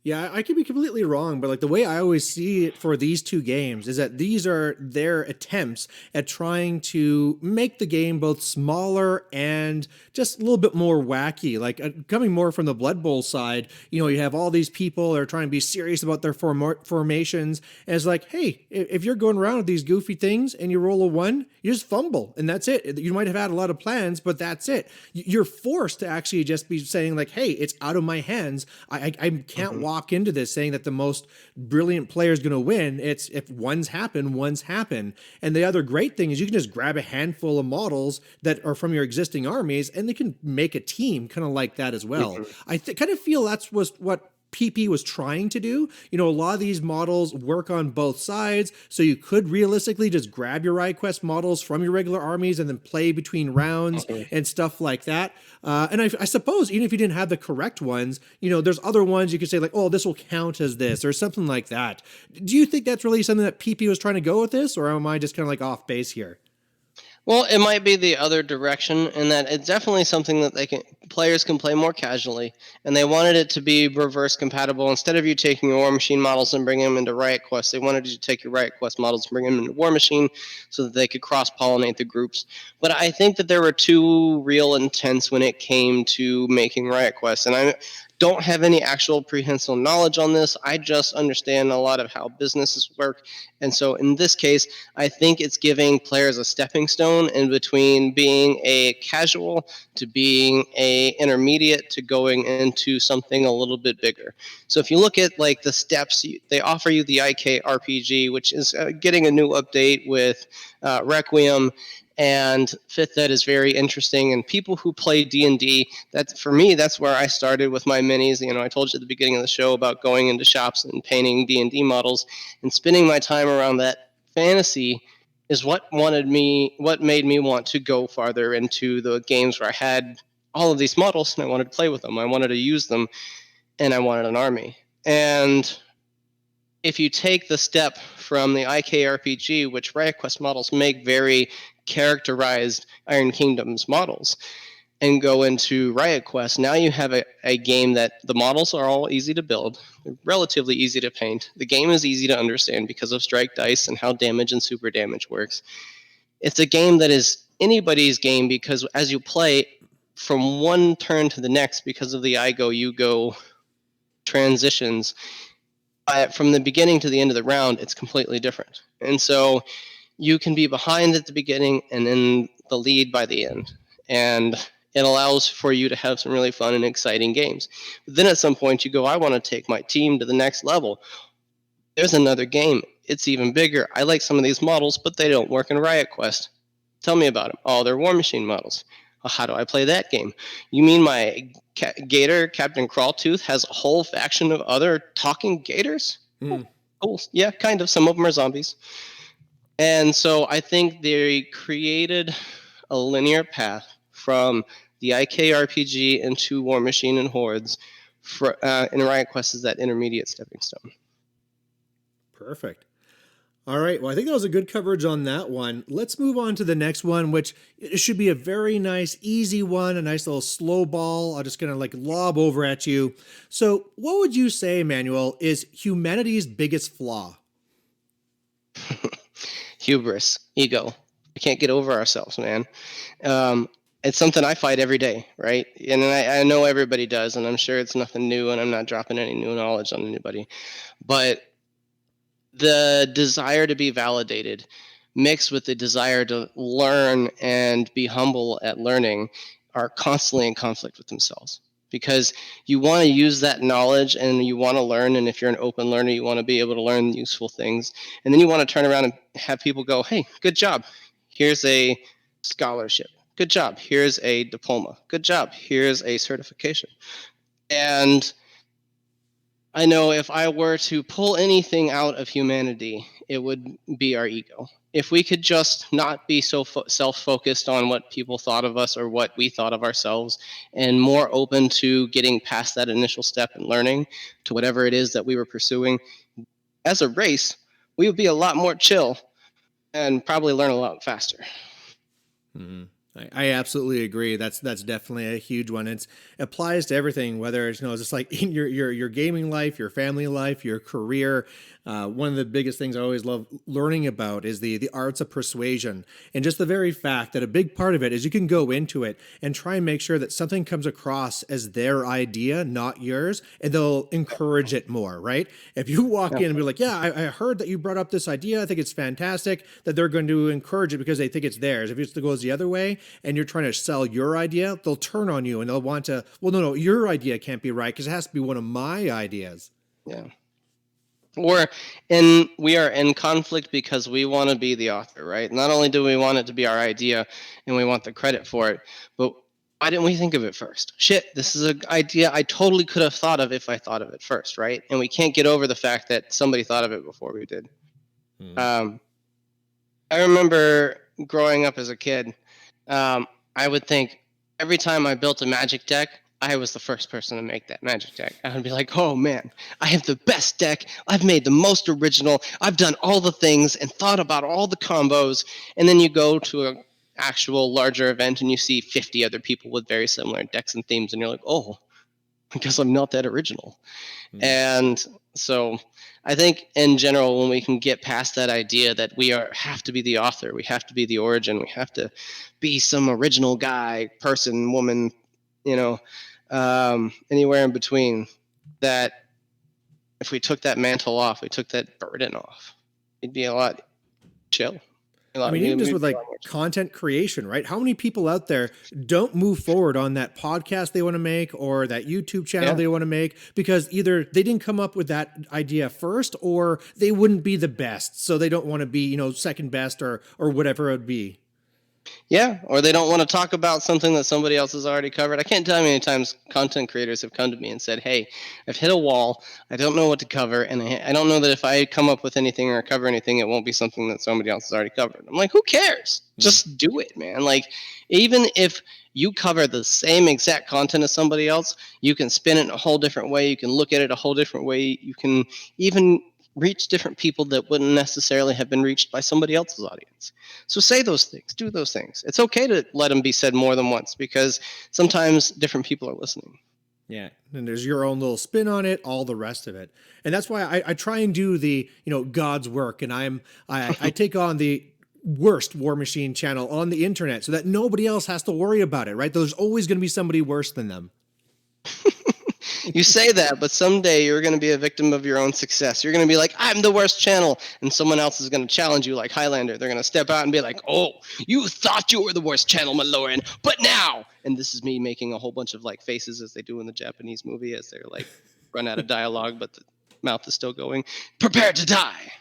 Yeah, I could be completely wrong, but like the way I always see it for these two games is that these are their attempts at trying to make the game both smaller and just a little bit more wacky. Like coming more from the Blood Bowl side, you know, you have all these people that are trying to be serious about their formations. And it's like, hey, if you're going around with these goofy things and you roll a 1, you just fumble and that's it. You might have had a lot of plans, but that's it. You're forced to actually just be saying like, hey, it's out of my hands. I can't walk into this saying that the most brilliant player is going to win. It's if one's happen. And the other great thing is you can just grab a handful of models that are from your existing armies and they can make a team kind of like that as well. I kind of feel that's what PP was trying to do. You know, a lot of these models work on both sides, so you could realistically just grab your Riot Quest models from your regular armies and then play between rounds and stuff like that. And I suppose even if you didn't have the correct ones, you know, there's other ones you could say like, oh, this will count as this or something like that. Do you think that's really something that PP was trying to go with this, or am I just kind of like off base here? Well, it might be the other direction, in that it's definitely something that players can play more casually, and they wanted it to be reverse compatible. Instead of you taking your Warmachine models and bringing them into Riot Quest, they wanted you to take your Riot Quest models and bring them into Warmachine so that they could cross-pollinate the groups. But I think that there were two real intents when it came to making Riot Quest, and I don't have any actual prehensile knowledge on this. I just understand a lot of how businesses work. And so in this case, I think it's giving players a stepping stone in between being a casual to being a intermediate to going into something a little bit bigger. So if you look at like the steps, they offer you the IK RPG, which is getting a new update with Requiem, and Fifth Ed is very interesting. And people who play D&D, that's for me, that's where I started with my minis. You know, I told you at the beginning of the show about going into shops and painting D&D models, and spending my time around that fantasy is what made me want to go farther into the games where I had all of these models and I wanted to play with them. I wanted to use them, and I wanted an army. And if you take the step from the IKRPG, which Riot Quest models make very characterized Iron Kingdoms models, and go into Riot Quest, now you have a game that the models are all easy to build, they're relatively easy to paint. The game is easy to understand because of strike dice and how damage and super damage works. It's a game that is anybody's game because as you play from one turn to the next, because of the I go, you go transitions, from the beginning to the end of the round, it's completely different. And so you can be behind at the beginning and in the lead by the end. And it allows for you to have some really fun and exciting games. But then at some point you go, I want to take my team to the next level. There's another game. It's even bigger. I like some of these models, but they don't work in Riot Quest. Tell me about them. Oh, they're Warmachine models. How do I play that game? You mean my gator, Captain Crawltooth, has a whole faction of other talking gators? Hmm. Cool. Yeah, kind of. Some of them are zombies. And so I think they created a linear path from the IKRPG into Warmachine and Hordes. And Riot Quest is that intermediate stepping stone. Perfect. All right. Well, I think that was a good coverage on that one. Let's move on to the next one, which it should be a very nice, easy one, a nice little slow ball. I'm just going to like lob over at you. So, what would you say, Emanuel, is humanity's biggest flaw? Hubris, ego. We can't get over ourselves, man. It's something I fight every day, right? And I know everybody does, and I'm sure it's nothing new, and I'm not dropping any new knowledge on anybody. But the desire to be validated mixed with the desire to learn and be humble at learning are constantly in conflict with themselves, because you want to use that knowledge and you want to learn, and if you're an open learner you want to be able to learn useful things, and then you want to turn around and have people go, hey, good job, here's a scholarship, good job, here's a diploma, good job, here's a certification. And I know if I were to pull anything out of humanity, it would be our ego. If we could just not be so self-focused on what people thought of us or what we thought of ourselves, and more open to getting past that initial step and learning to whatever it is that we were pursuing, as a race, we would be a lot more chill and probably learn a lot faster. Mm-hmm. I absolutely agree. That's definitely a huge one. It applies to everything, whether it's just like in your gaming life, your family life, your career. One of the biggest things I always love learning about is the arts of persuasion, and just the very fact that a big part of it is you can go into it and try and make sure that something comes across as their idea, not yours, and they'll encourage it more. Right? If you walk in and be like, "Yeah, I heard that you brought up this idea. I think it's fantastic," that they're going to encourage it because they think it's theirs. If it goes the other way, and you're trying to sell your idea, they'll turn on you and they'll want to, well, no, your idea can't be right because it has to be one of my ideas. Yeah. We are in conflict because we want to be the author, right? Not only do we want it to be our idea and we want the credit for it, but why didn't we think of it first? Shit, this is an idea I totally could have thought of if I thought of it first, right? And we can't get over the fact that somebody thought of it before we did. I remember growing up as a kid, I would think every time I built a magic deck, I was the first person to make that magic deck. I would be like, oh man, I have the best deck. I've made the most original. I've done all the things and thought about all the combos. And then you go to an actual larger event and you see 50 other people with very similar decks and themes. And you're like, oh, I guess I'm not that original. And so I think in general, when we can get past that idea that we have to be the author, we have to be the origin, we have to be some original guy, person, woman, anywhere in between, that if we took that mantle off, we took that burden off, it'd be a lot chill. I mean, even just with like content creation, right? How many people out there don't move forward on that podcast they want to make or that YouTube channel they want to make because either they didn't come up with that idea first or they wouldn't be the best. So they don't want to be, second best or whatever it would be. Yeah, or they don't want to talk about something that somebody else has already covered. I can't tell you how many times content creators have come to me and said, hey, I've hit a wall. I don't know what to cover. And I don't know that if I come up with anything or cover anything, it won't be something that somebody else has already covered. I'm like, who cares? Just do it, man. Like, even if you cover the same exact content as somebody else, you can spin it in a whole different way. You can look at it a whole different way. You can even reach different people that wouldn't necessarily have been reached by somebody else's audience. So say those things, do those things. It's okay to let them be said more than once because sometimes different people are listening. Yeah, and there's your own little spin on it, all the rest of it. And that's why I try and do the, God's work, and I take on the worst Warmachine channel on the internet so that nobody else has to worry about it, right? There's always going to be somebody worse than them. You say that, but someday you're going to be a victim of your own success. You're going to be like, I'm the worst channel, and someone else is going to challenge you like Highlander. They're going to step out and be like, oh, you thought you were the worst channel, my lord, but now, and this is me making a whole bunch of like faces as they do in the Japanese movie as they're like run out of dialogue, but mouth is still going. Prepare to die.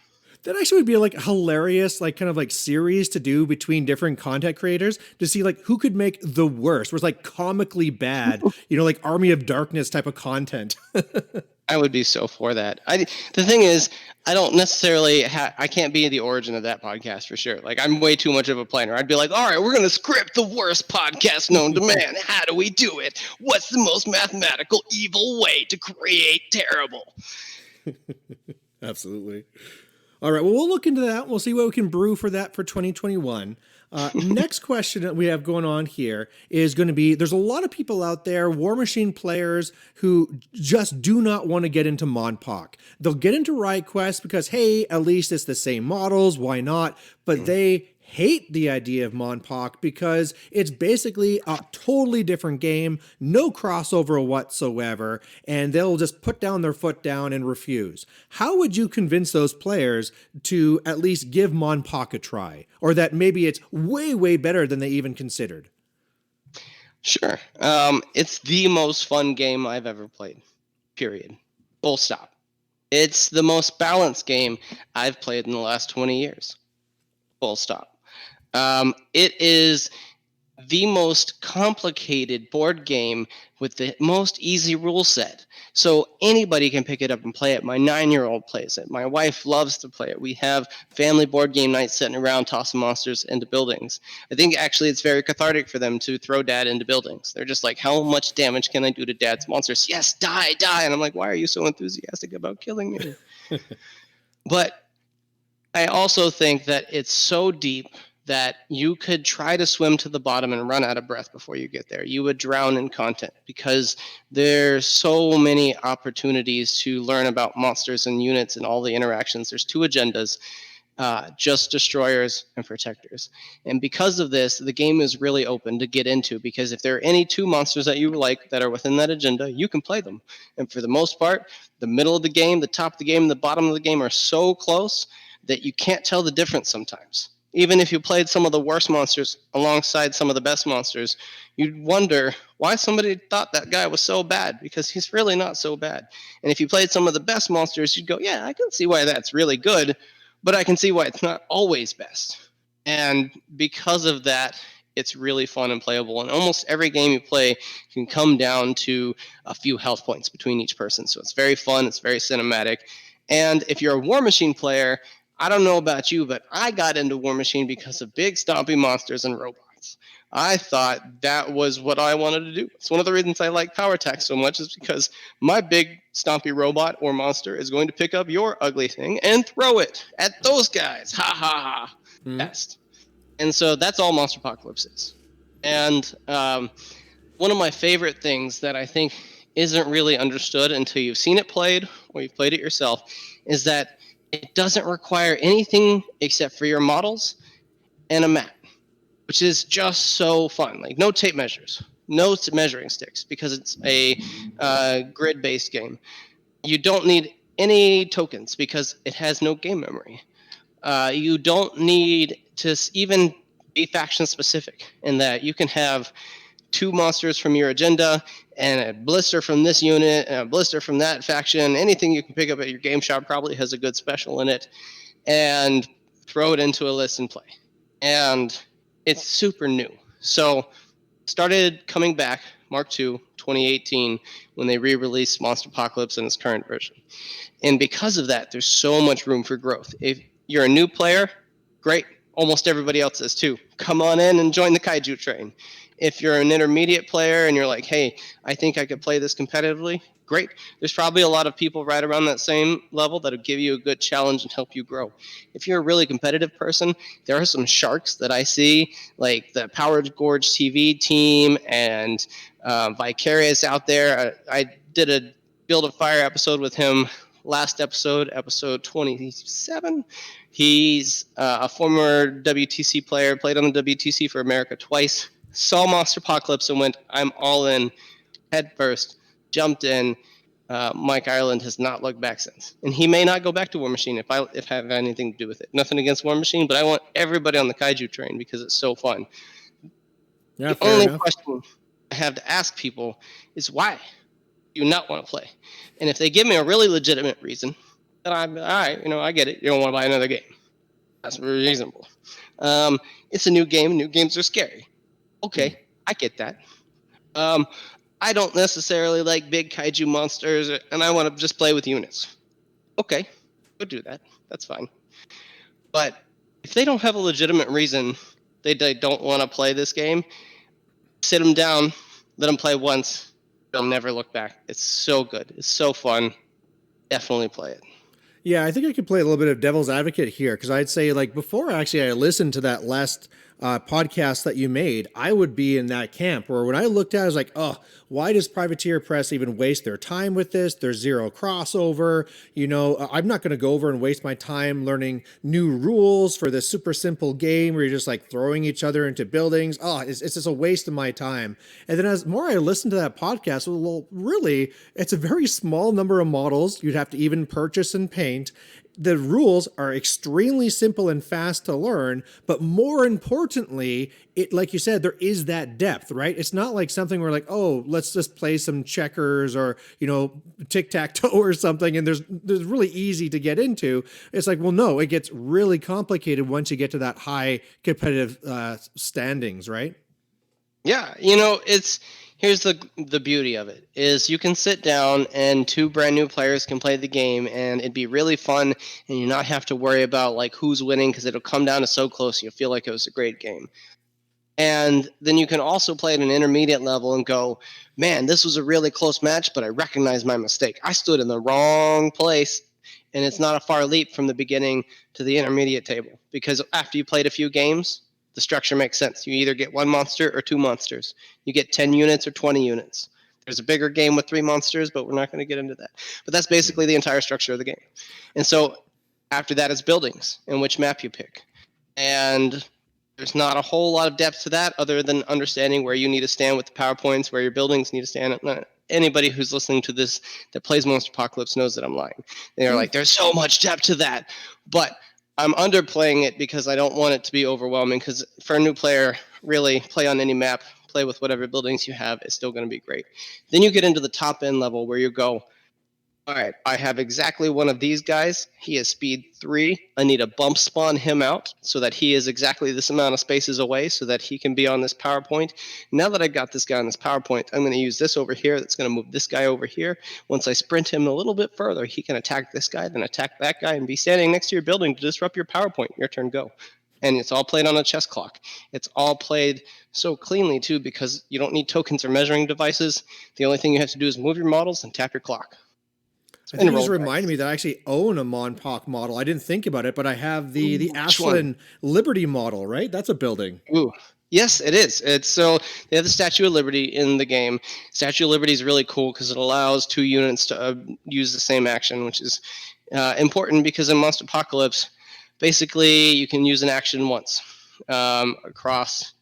That actually would be like hilarious, like kind of like series to do between different content creators to see like who could make the worst, where it's like comically bad, like Army of Darkness type of content. I would be so for that. The thing is, I don't necessarily I can't be the origin of that podcast for sure. Like, I'm way too much of a planner. I'd be like, all right, we're going to script the worst podcast known to man. How do we do it? What's the most mathematical, evil way to create terrible? Absolutely. All right. Well, we'll look into that. We'll see what we can brew for that for 2021. Next question that we have going on here is going to be, there's a lot of people out there, Warmachine players, who just do not want to get into MonPoc. They'll get into Riot Quest because, hey, at least it's the same models. Why not? But they hate the idea of MonPoc because it's basically a totally different game, no crossover whatsoever, and they'll just put down their foot down and refuse. How would you convince those players to at least give MonPoc a try, or that maybe it's way, way better than they even considered? Sure. It's the most fun game I've ever played, period. Full stop. It's the most balanced game I've played in the last 20 years. Full stop. It is the most complicated board game with the most easy rule set. So anybody can pick it up and play it. My 9-year-old plays it. My wife loves to play it. We have family board game nights sitting around tossing monsters into buildings. I think actually it's very cathartic for them to throw dad into buildings. They're just like, how much damage can I do to dad's monsters? Yes, die, die. And I'm like, why are you so enthusiastic about killing me? But I also think that it's so deep that you could try to swim to the bottom and run out of breath before you get there. You would drown in content because there's so many opportunities to learn about monsters and units and all the interactions. There's 2 agendas, just destroyers and protectors. And because of this, the game is really open to get into, because if there are any 2 monsters that you like that are within that agenda, you can play them. And for the most part, the middle of the game, the top of the game, and the bottom of the game are so close that you can't tell the difference sometimes. Even if you played some of the worst monsters alongside some of the best monsters, you'd wonder why somebody thought that guy was so bad, because he's really not so bad. And if you played some of the best monsters, you'd go, yeah, I can see why that's really good, but I can see why it's not always best. And because of that, it's really fun and playable. And almost every game you play can come down to a few health points between each person. So it's very fun. It's very cinematic. And if you're a Warmachine player, I don't know about you, but I got into Warmachine because of big stompy monsters and robots. I thought that was what I wanted to do. It's one of the reasons I like Power Attack so much, is because my big stompy robot or monster is going to pick up your ugly thing and throw it at those guys. Ha ha ha. Best. And so that's all Monster Apocalypse is. And one of my favorite things that I think isn't really understood until you've seen it played or you've played it yourself is that it doesn't require anything except for your models and a map, which is just so fun. Like, no tape measures, no measuring sticks, because it's a grid-based game. You don't need any tokens because it has no game memory. You don't need to even be faction specific in that you can have 2 monsters from your agenda and a blister from this unit and a blister from that faction. Anything you can pick up at your game shop probably has a good special in it, and throw it into a list and play. And it's super new. So started coming back Mark II 2018 when they re-released Monster Apocalypse in its current version. And because of that, there's so much room for growth. If you're a new player, great. Almost everybody else is too. Come on in and join the kaiju train. If you're an intermediate player and you're like, hey, I think I could play this competitively, great. There's probably a lot of people right around that same level that'll give you a good challenge and help you grow. If you're a really competitive person, there are some sharks that I see, like the Power Gorge TV team and Vicarious out there. I did a Build a Fire episode with him last episode 27. He's a former WTC player, played on the WTC for America twice, saw Monster Apocalypse and went, I'm all in, head first, jumped in. Mike Ireland has not looked back since. And he may not go back to Warmachine if I have anything to do with it. Nothing against Warmachine, but I want everybody on the kaiju train because it's so fun. Yeah, the only question I have to ask people is why? do you not want to play? And if they give me a really legitimate reason, then I'm all right. I get it. You don't want to buy another game. That's reasonable. It's a new game. New games are scary. Okay, I get that. I don't necessarily like big kaiju monsters, and I want to just play with units. Okay, go do that. That's fine. But if they don't have a legitimate reason they don't want to play this game, sit them down, let them play once. They'll never look back. It's so good. It's so fun. Definitely play it. Yeah, I think I could play a little bit of devil's advocate here because I'd say, like, before actually I listened to that last podcast that you made, I would be in that camp where when I looked at it, I was like, oh, why does Privateer Press even waste their time with this? There's zero crossover. I'm not going to go over and waste my time learning new rules for this super simple game where you're just like throwing each other into buildings. Oh, it's just a waste of my time. And then as more I listened to that podcast, well, really, it's a very small number of models you'd have to even purchase and paint. The rules are extremely simple and fast to learn, but more importantly, it, like you said, there is that depth, right? It's not like something where like, oh, let's just play some checkers or, tic-tac-toe or something, and there's really easy to get into. It's like, well, no, it gets really complicated once you get to that high competitive standings, right? Yeah, here's the beauty of it is you can sit down and two brand new players can play the game and it'd be really fun and you not have to worry about like who's winning because it'll come down to so close you'll feel like it was a great game. And then you can also play at an intermediate level and go, man, this was a really close match, but I recognize my mistake. I stood in the wrong place, and it's not a far leap from the beginning to the intermediate table because after you played a few games, the structure makes sense. You either get one monster or two monsters. You get 10 units or 20 units. There's a bigger game with 3 monsters, but we're not going to get into that. But that's basically the entire structure of the game. And so after that is buildings and which map you pick. And there's not a whole lot of depth to that other than understanding where you need to stand with the PowerPoints, where your buildings need to stand. Anybody who's listening to this that plays Monster Apocalypse knows that I'm lying. They're like, there's so much depth to that. But I'm underplaying it because I don't want it to be overwhelming because for a new player, really play on any map, play with whatever buildings you have, it's still going to be great. Then you get into the top end level where you go, all right, I have exactly one of these guys. He is speed 3. I need to bump spawn him out so that he is exactly this amount of spaces away so that he can be on this PowerPoint. Now that I got this guy on this PowerPoint, I'm going to use this over here. That's going to move this guy over here. Once I sprint him a little bit further, he can attack this guy, then attack that guy, and be standing next to your building to disrupt your PowerPoint. Your turn, go. And it's all played on a chess clock. It's all played so cleanly, too, because you don't need tokens or measuring devices. The only thing you have to do is move your models and tap your clock. I think you just reminded me that I actually own a Monpoc model. I didn't think about it, but I have the Ashland Liberty model, right? That's a building. Ooh. Yes, it is. So they have the Statue of Liberty in the game. Statue of Liberty is really cool because it allows 2 units to use the same action, which is important because in Monster Apocalypse, basically you can use an action once across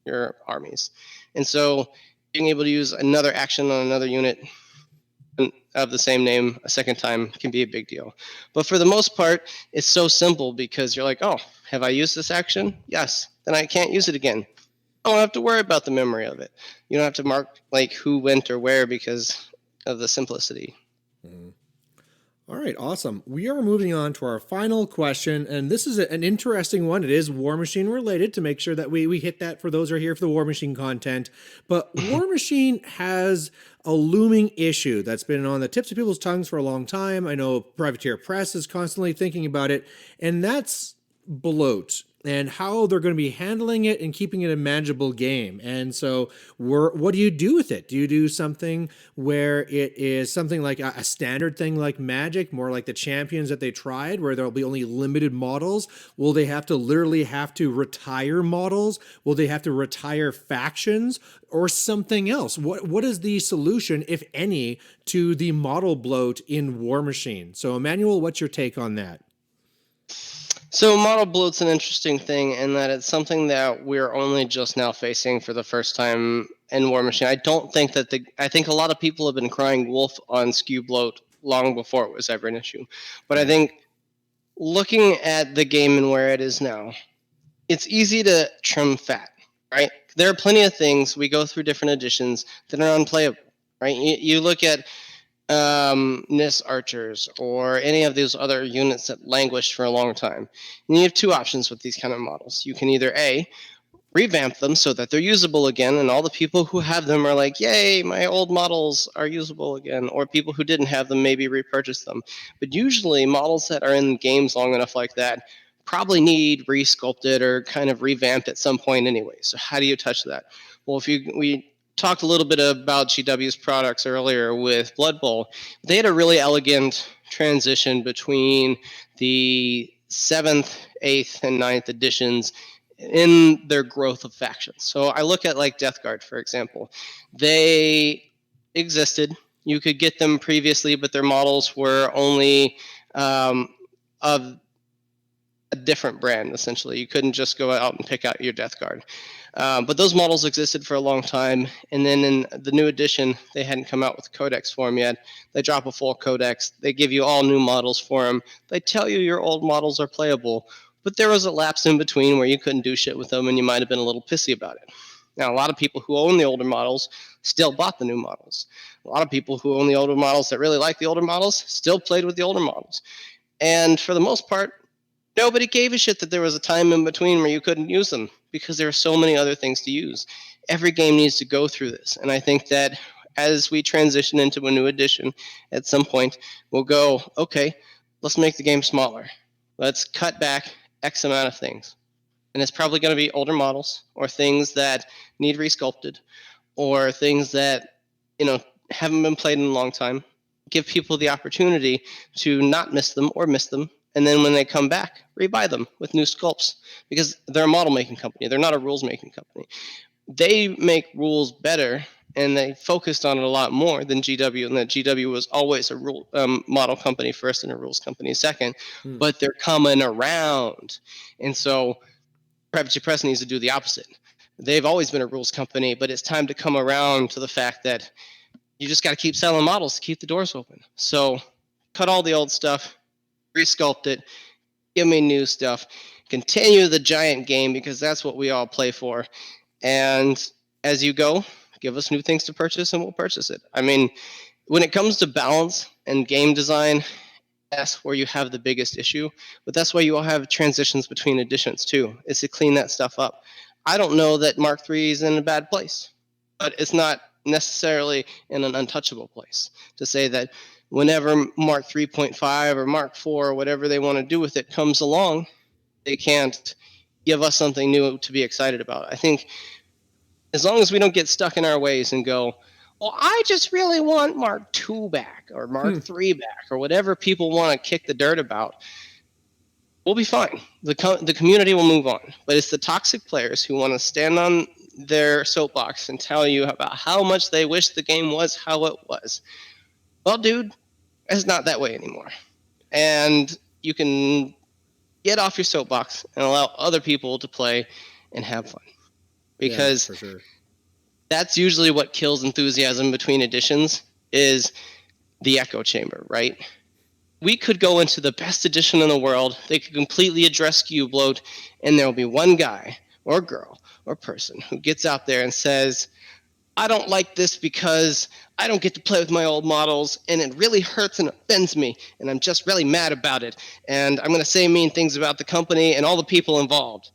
your armies. And so being able to use another action on another unit of the same name a second time can be a big deal. But for the most part, it's so simple because you're like, oh, have I used this action? Yes. Then I can't use it again. I don't have to worry about the memory of it. You don't have to mark like who went or where because of the simplicity. Mm-hmm. All right, awesome. We are moving on to our final question, and this is an interesting one. It is Warmachine related to make sure that we hit that for those who are here for the Warmachine content. But Warmachine has a looming issue that's been on the tips of people's tongues for a long time. I know Privateer Press is constantly thinking about it, and that's bloat and how they're going to be handling it and keeping it a manageable game. And so what do you do with it? Do you do something where it is something like a standard thing like Magic, more like the Champions that they tried, where there'll be only limited models? Will they literally have to retire models? Will they have to retire factions or something else? What is the solution, if any, to the model bloat in Warmachine? So Emanuel, what's your take on that? So model bloat's an interesting thing in that it's something that we're only just now facing for the first time in Warmachine. I think a lot of people have been crying wolf on skew bloat long before it was ever an issue. But I think looking at the game and where it is now, it's easy to trim fat, right? There are plenty of things, we go through different editions that are unplayable, right? You look at NIS archers or any of those other units that languished for a long time. And you have two options with these kind of models. You can either A, revamp them so that they're usable again, and all the people who have them are like, yay, my old models are usable again, or people who didn't have them maybe repurchase them. But usually models that are in games long enough like that probably need resculpted or kind of revamped at some point anyway. So how do you touch that? Well, we talked a little bit about GW's products earlier with Blood Bowl. They had a really elegant transition between the 7th, 8th, and 9th editions in their growth of factions. So I look at like Death Guard, for example. They existed. You could get them previously, but their models were only of a different brand, essentially. You couldn't just go out and pick out your Death Guard. But those models existed for a long time. And then in the new edition, they hadn't come out with codex for them yet. They drop a full codex. They give you all new models for them. They tell you your old models are playable. But there was a lapse in between where you couldn't do shit with them and you might have been a little pissy about it. Now, a lot of people who own the older models still bought the new models. A lot of people who own the older models that really like the older models still played with the older models. And for the most part, nobody gave a shit that there was a time in between where you couldn't use them because there are so many other things to use. Every game needs to go through this. And I think that as we transition into a new edition, at some point, we'll go, okay, let's make the game smaller. Let's cut back X amount of things. And it's probably going to be older models or things that need resculpted or things that, haven't been played in a long time. Give people the opportunity to not miss them or miss them. And then when they come back, rebuy them with new sculpts because they're a model making company. They're not a rules making company. They make rules better and they focused on it a lot more than GW, and that GW was always a rule model company first and a rules company second, but they're coming around. And so Privateer Press needs to do the opposite. They've always been a rules company, but it's time to come around to the fact that you just got to keep selling models to keep the doors open. So cut all the old stuff, resculpt it, give me new stuff, continue the giant game because that's what we all play for. And as you go, give us new things to purchase and we'll purchase it. I mean, when it comes to balance and game design, that's where you have the biggest issue, but that's why you all have transitions between editions too. It's to clean that stuff up. I don't know that Mark III is in a bad place, but it's not necessarily in an untouchable place to say that whenever Mark 3.5 or Mark 4 or whatever they want to do with it comes along, they can't give us something new to be excited about. I think as long as we don't get stuck in our ways and go, well, I just really want Mark II back or Mark III back or whatever people want to kick the dirt about, we'll be fine. The community will move on. But it's the toxic players who want to stand on their soapbox and tell you about how much they wish the game was how it was. Well, dude, it's not that way anymore. And you can get off your soapbox and allow other people to play and have fun. Because for sure. That's usually what kills enthusiasm between editions is the echo chamber, right? We could go into the best edition in the world, they could completely address skew bloat, and there'll be one guy or girl or person who gets out there and says, I don't like this because I don't get to play with my old models and it really hurts and offends me and I'm just really mad about it and I'm going to say mean things about the company and all the people involved.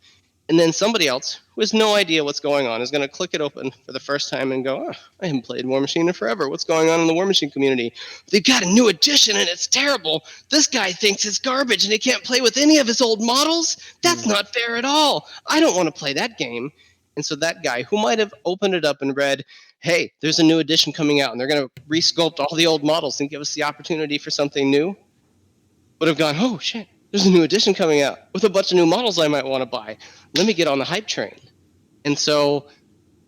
And then somebody else who has no idea what's going on is going to click it open for the first time and go, oh, I haven't played Warmachine in forever. What's going on in the Warmachine community? They've got a new edition and it's terrible. This guy thinks it's garbage and he can't play with any of his old models. That's not fair at all. I don't want to play that game. And so that guy who might have opened it up and read, hey, there's a new edition coming out and they're going to resculpt all the old models and give us the opportunity for something new, would have gone, oh, shit. There's a new edition coming out with a bunch of new models I might want to buy. Let me get on the hype train. And so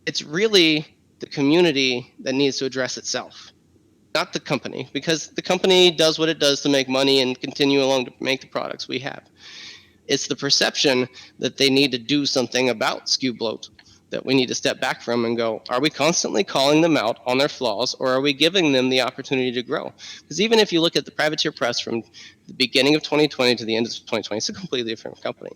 it's really the community that needs to address itself, not the company, because the company does what it does to make money and continue along to make the products we have. It's the perception that they need to do something about skew bloat that we need to step back from and go, are we constantly calling them out on their flaws or are we giving them the opportunity to grow? Because even if you look at the Privateer Press from the beginning of 2020 to the end of 2020, it's a completely different company.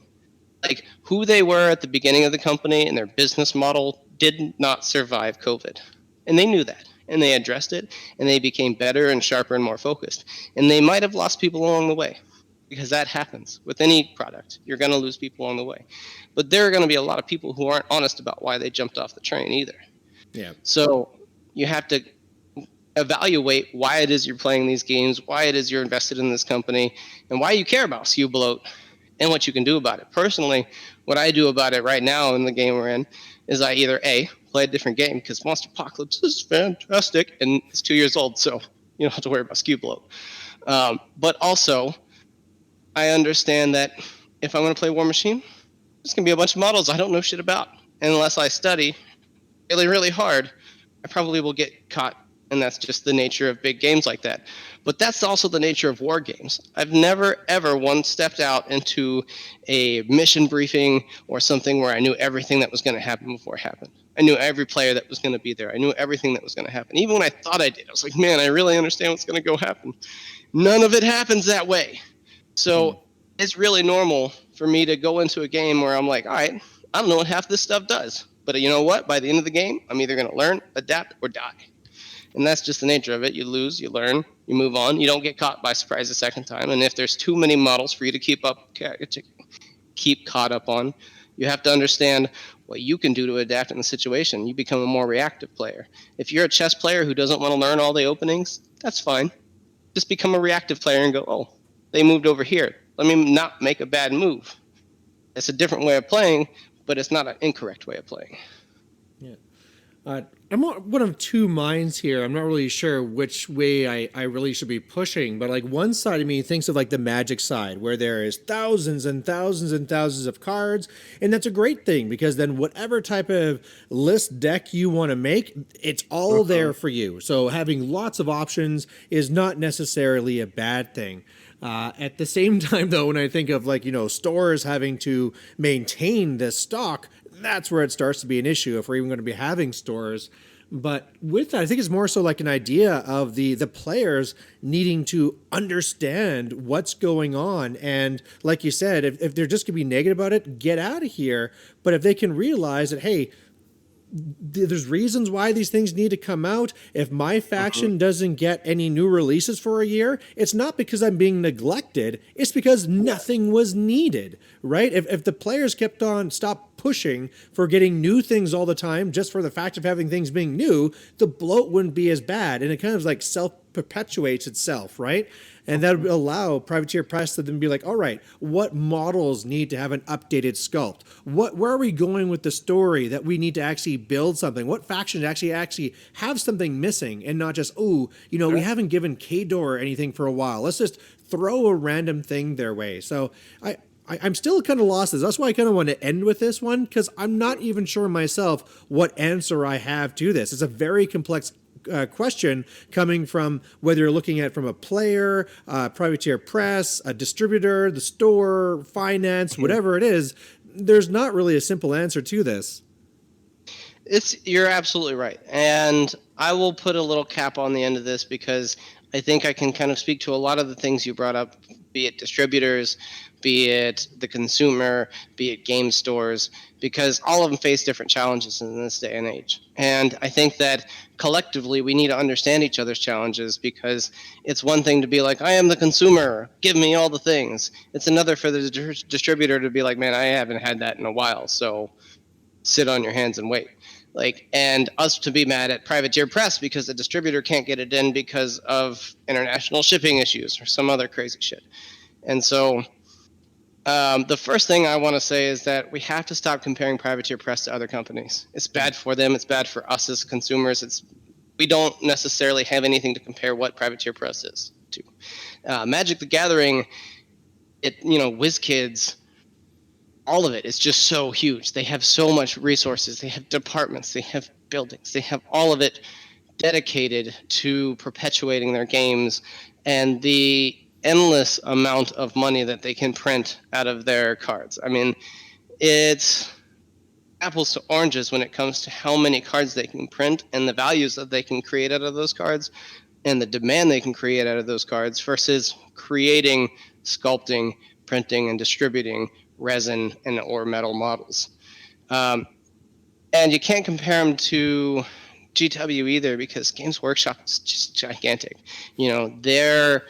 Like who they were at the beginning of the company and their business model did not survive COVID. And they knew that. and they addressed it, and they became better and sharper and more focused. And they might have lost people along the way, because that happens with any product. You're going to lose people along the way. But there are going to be a lot of people who aren't honest about why they jumped off the train either. Yeah. So you have to evaluate why it is you're playing these games, why it is you're invested in this company, and why you care about SKU bloat and what you can do about it. Personally, what I do about it right now in the game we're in is I either A, play a different game, because Monster Apocalypse is fantastic and it's 2 years old, so you don't have to worry about SKU bloat. But also, I understand that if I'm going to play Warmachine, there's going to be a bunch of models I don't know shit about. And unless I study really, really hard, I probably will get caught. And that's just the nature of big games like that. But that's also the nature of war games. I've never, ever once stepped out into a mission briefing or something where I knew everything that was going to happen before it happened. I knew every player that was going to be there. I knew everything that was going to happen. Even when I thought I did, I was like, man, I really understand what's going to go happen. None of it happens that way. So it's really normal for me to go into a game where I'm like, all right, I don't know what half this stuff does. But you know what? By the end of the game, I'm either going to learn, adapt, or die. And that's just the nature of it. You lose, you learn, you move on. You don't get caught by surprise a second time. And if there's too many models for you to keep caught up on, you have to understand what you can do to adapt in the situation. You become a more reactive player. If you're a chess player who doesn't want to learn all the openings, that's fine. Just become a reactive player and go, oh, they moved over here. Let me not make a bad move. It's a different way of playing, but it's not an incorrect way of playing. Yeah. I'm one of two minds here. I'm not really sure which way I really should be pushing, but like one side of me thinks of like the Magic side, where there is thousands and thousands and thousands of cards, and that's a great thing because then whatever type of list deck you want to make, it's all there for you. So having lots of options is not necessarily a bad thing. At the same time, though, when I think of like, stores having to maintain this stock, that's where it starts to be an issue if we're even going to be having stores. But with that, I think it's more so like an idea of the players needing to understand what's going on. And like you said, if they're just going to be negative about it, get out of here. But if they can realize that, hey, there's reasons why these things need to come out. If my faction doesn't get any new releases for a year, it's not because I'm being neglected. It's because nothing was needed, right? If the players stopped pushing for getting new things all the time, just for the fact of having things being new, the bloat wouldn't be as bad. And it kind of like self-perpetuates itself, right? And that would allow Privateer Press to then be like, all right, what models need to have an updated sculpt? Where are we going with the story that we need to actually build something? What factions actually have something missing and not just, we haven't given K-Door anything for a while. Let's just throw a random thing their way. So I'm still kind of lost. That's why I kind of want to end with this one, because I'm not even sure myself what answer I have to this. It's a very complex question coming from whether you're looking at from a player, Privateer Press, a distributor, the store, finance, whatever it is. There's not really a simple answer to this. You're absolutely right. And I will put a little cap on the end of this because I think I can kind of speak to a lot of the things you brought up, be it distributors, be it the consumer, be it game stores, because all of them face different challenges in this day and age. And I think that collectively we need to understand each other's challenges, because it's one thing to be like, I am the consumer, give me all the things. It's another for the distributor to be like, man, I haven't had that in a while, so sit on your hands and wait. And us to be mad at Privateer Press because the distributor can't get it in because of international shipping issues or some other crazy shit. And so the first thing I want to say is that we have to stop comparing Privateer Press to other companies. It's bad for them. It's bad for us as consumers. We don't necessarily have anything to compare what Privateer Press is to. Magic the Gathering, WizKids, all of it is just so huge. They have so much resources. They have departments. They have buildings. They have all of it dedicated to perpetuating their games, and the endless amount of money that they can print out of their cards. I mean, it's apples to oranges when it comes to how many cards they can print and the values that they can create out of those cards and the demand they can create out of those cards versus creating, sculpting, printing, and distributing resin or metal models. And you can't compare them to GW either, because Games Workshop is just gigantic. They're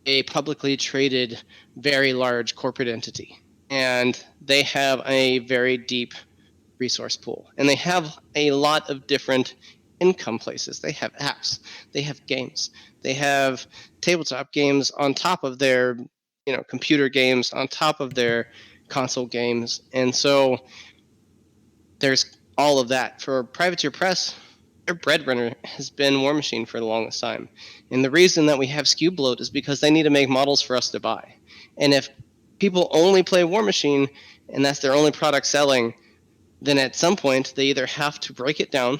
a publicly traded, very large corporate entity, and they have a very deep resource pool, and they have a lot of different income places. They have apps, they have games, they have tabletop games on top of their computer games, on top of their console games. And so there's all of that. For Privateer Press, their breadwinner has been Warmachine for the longest time. And the reason that we have SKU bloat is because they need to make models for us to buy. And if people only play Warmachine and that's their only product selling, then at some point they either have to break it down,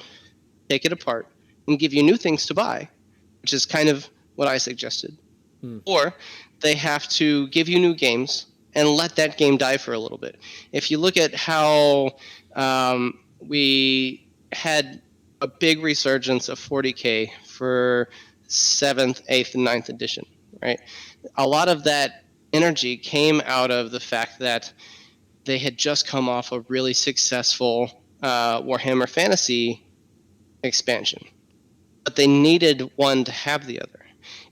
take it apart, and give you new things to buy, which is kind of what I suggested. Or they have to give you new games and let that game die for a little bit. If you look at how we had a big resurgence of 40K for 7th, 8th, and 9th edition, right? A lot of that energy came out of the fact that they had just come off a really successful Warhammer Fantasy expansion, but they needed one to have the other.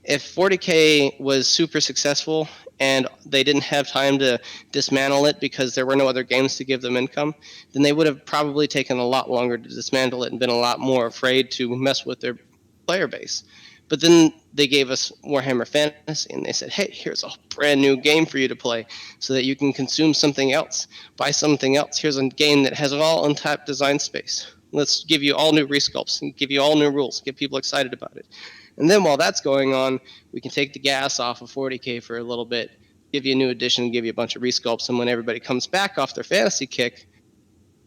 If 40K was super successful and they didn't have time to dismantle it because there were no other games to give them income, then they would have probably taken a lot longer to dismantle it and been a lot more afraid to mess with their player base. But then they gave us Warhammer Fantasy, and they said, hey, here's a brand new game for you to play so that you can consume something else, buy something else. Here's a game that has all untapped design space. Let's give you all new resculpts and give you all new rules, get people excited about it. And then while that's going on, we can take the gas off of 40K for a little bit, give you a new edition, give you a bunch of resculpts, and when everybody comes back off their fantasy kick,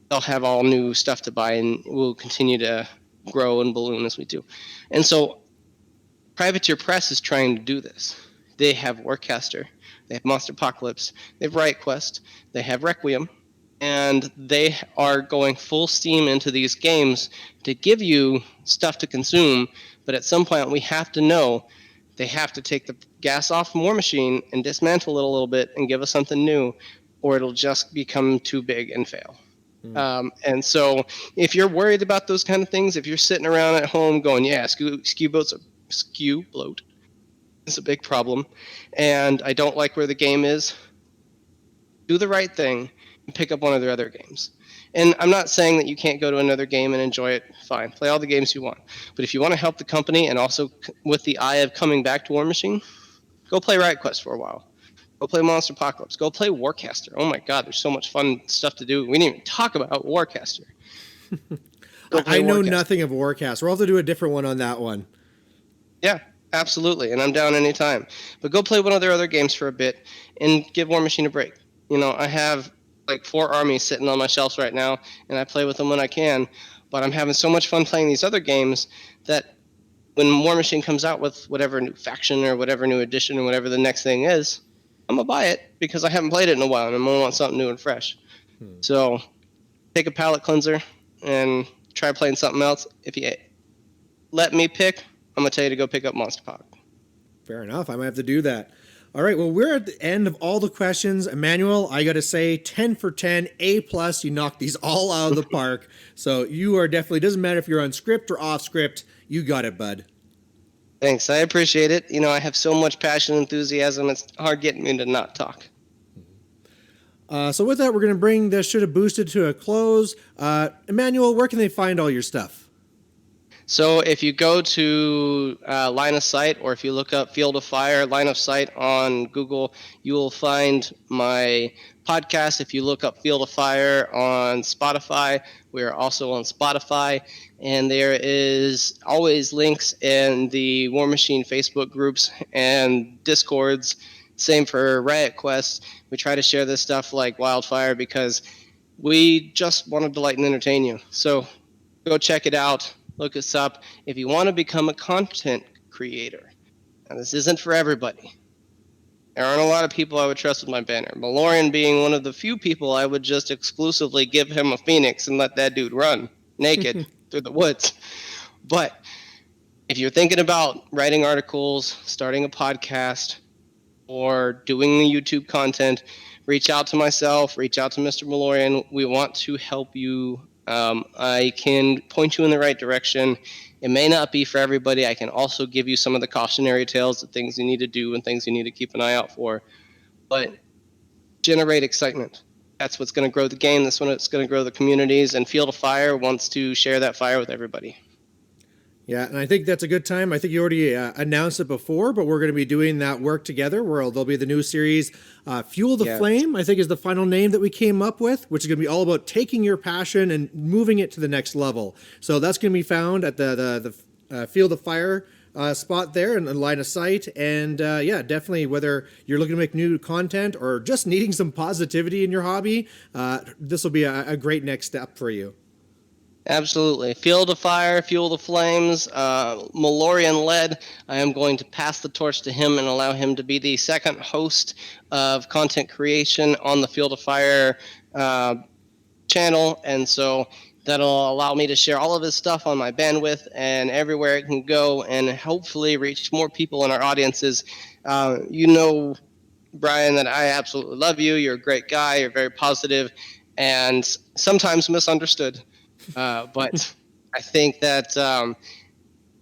they'll have all new stuff to buy, and we'll continue to grow and balloon as we do. And so Privateer Press is trying to do this. They have Warcaster, they have Monster Apocalypse, they have Riot Quest, they have Requiem, and they are going full steam into these games to give you stuff to consume, but at some point we have to know they have to take the gas off Warmachine and dismantle it a little bit and give us something new, or it'll just become too big and fail. And so if you're worried about those kind of things, if you're sitting around at home going, yeah, SKU bloat is a big problem, and I don't like where the game is, do the right thing and pick up one of their other games. And I'm not saying that you can't go to another game and enjoy it. Fine, play all the games you want. But if you want to help the company and also with the eye of coming back to Warmachine, go play Riot Quest for a while. Go play Monster Apocalypse. Go play Warcaster. Oh my God, there's so much fun stuff to do. We didn't even talk about Warcaster. I know nothing of Warcaster. We'll have to do a different one on that one. Yeah, absolutely. And I'm down anytime. But go play one of their other games for a bit and give Warmachine a break. I have like 4 armies sitting on my shelves right now, and I play with them when I can. But I'm having so much fun playing these other games that when Warmachine comes out with whatever new faction or whatever new edition or whatever the next thing is, I'm going to buy it because I haven't played it in a while and I'm going to want something new and fresh. So take a palate cleanser and try playing something else. If you let me pick, I'm going to tell you to go pick up Monster Pop. Fair enough. I might have to do that. All right. Well, we're at the end of all the questions. Emanuel, I got to say 10 for 10, A+. You knocked these all out of the park. So you are definitely, doesn't matter if you're on script or off script, you got it, bud. Thanks. I appreciate it. I have so much passion and enthusiasm. It's hard getting me to not talk. So with that, we're going to bring the Shoulda Boosted to a close. Emanuel, where can they find all your stuff? So if you go to Line of Sight, or if you look up Field of Fire, Line of Sight on Google, you will find my podcast. If you look up Field of Fire on Spotify, we are also on Spotify. And there is always links in the Warmachine Facebook groups and Discords. Same for Riot Quest. We try to share this stuff like wildfire because we just want to delight and entertain you. So go check it out. Look us up. If you want to become a content creator, now this isn't for everybody. There aren't a lot of people I would trust with my banner. Malorian being one of the few people I would just exclusively give him a phoenix and let that dude run naked through the woods. But if you're thinking about writing articles, starting a podcast, or doing the YouTube content, reach out to myself, reach out to Mr. Malorian. We want to help you I can point you in the right direction. It may not be for everybody. I can also give you some of the cautionary tales, the things you need to do and things you need to keep an eye out for. But generate excitement. That's what's going to grow the game. That's what's going to grow the communities. And Field of Fire wants to share that fire with everybody. Yeah, and I think that's a good time. I think you already announced it before, but we're going to be doing that work together where there'll be the new series, Fuel the Flame, I think is the final name that we came up with, which is going to be all about taking your passion and moving it to the next level. So that's going to be found at the Field of Fire spot there in line of sight. And yeah, definitely whether you're looking to make new content or just needing some positivity in your hobby, this will be a great next step for you. Absolutely. Field of Fire, Fuel the Flames, Malorian Led. I am going to pass the torch to him and allow him to be the second host of content creation on the Field of Fire channel. And so that'll allow me to share all of his stuff on my bandwidth and everywhere it can go and hopefully reach more people in our audiences. You know, Brian, that I absolutely love you. You're a great guy. You're very positive and sometimes misunderstood. But I think that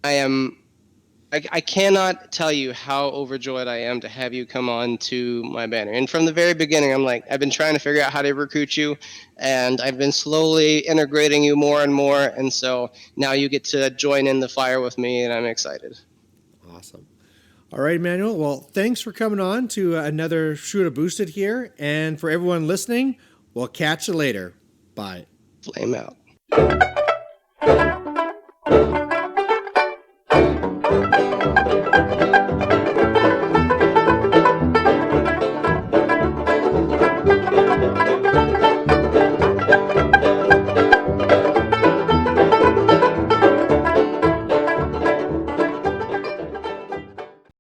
I cannot tell you how overjoyed I am to have you come on to my banner. And from the very beginning, I've been trying to figure out how to recruit you, and I've been slowly integrating you more and more. And so now you get to join in the fire with me, and I'm excited. Awesome. All right, Emanuel. Well, thanks for coming on to another Shoulda Boosted here. And for everyone listening, we'll catch you later. Bye. Flame out.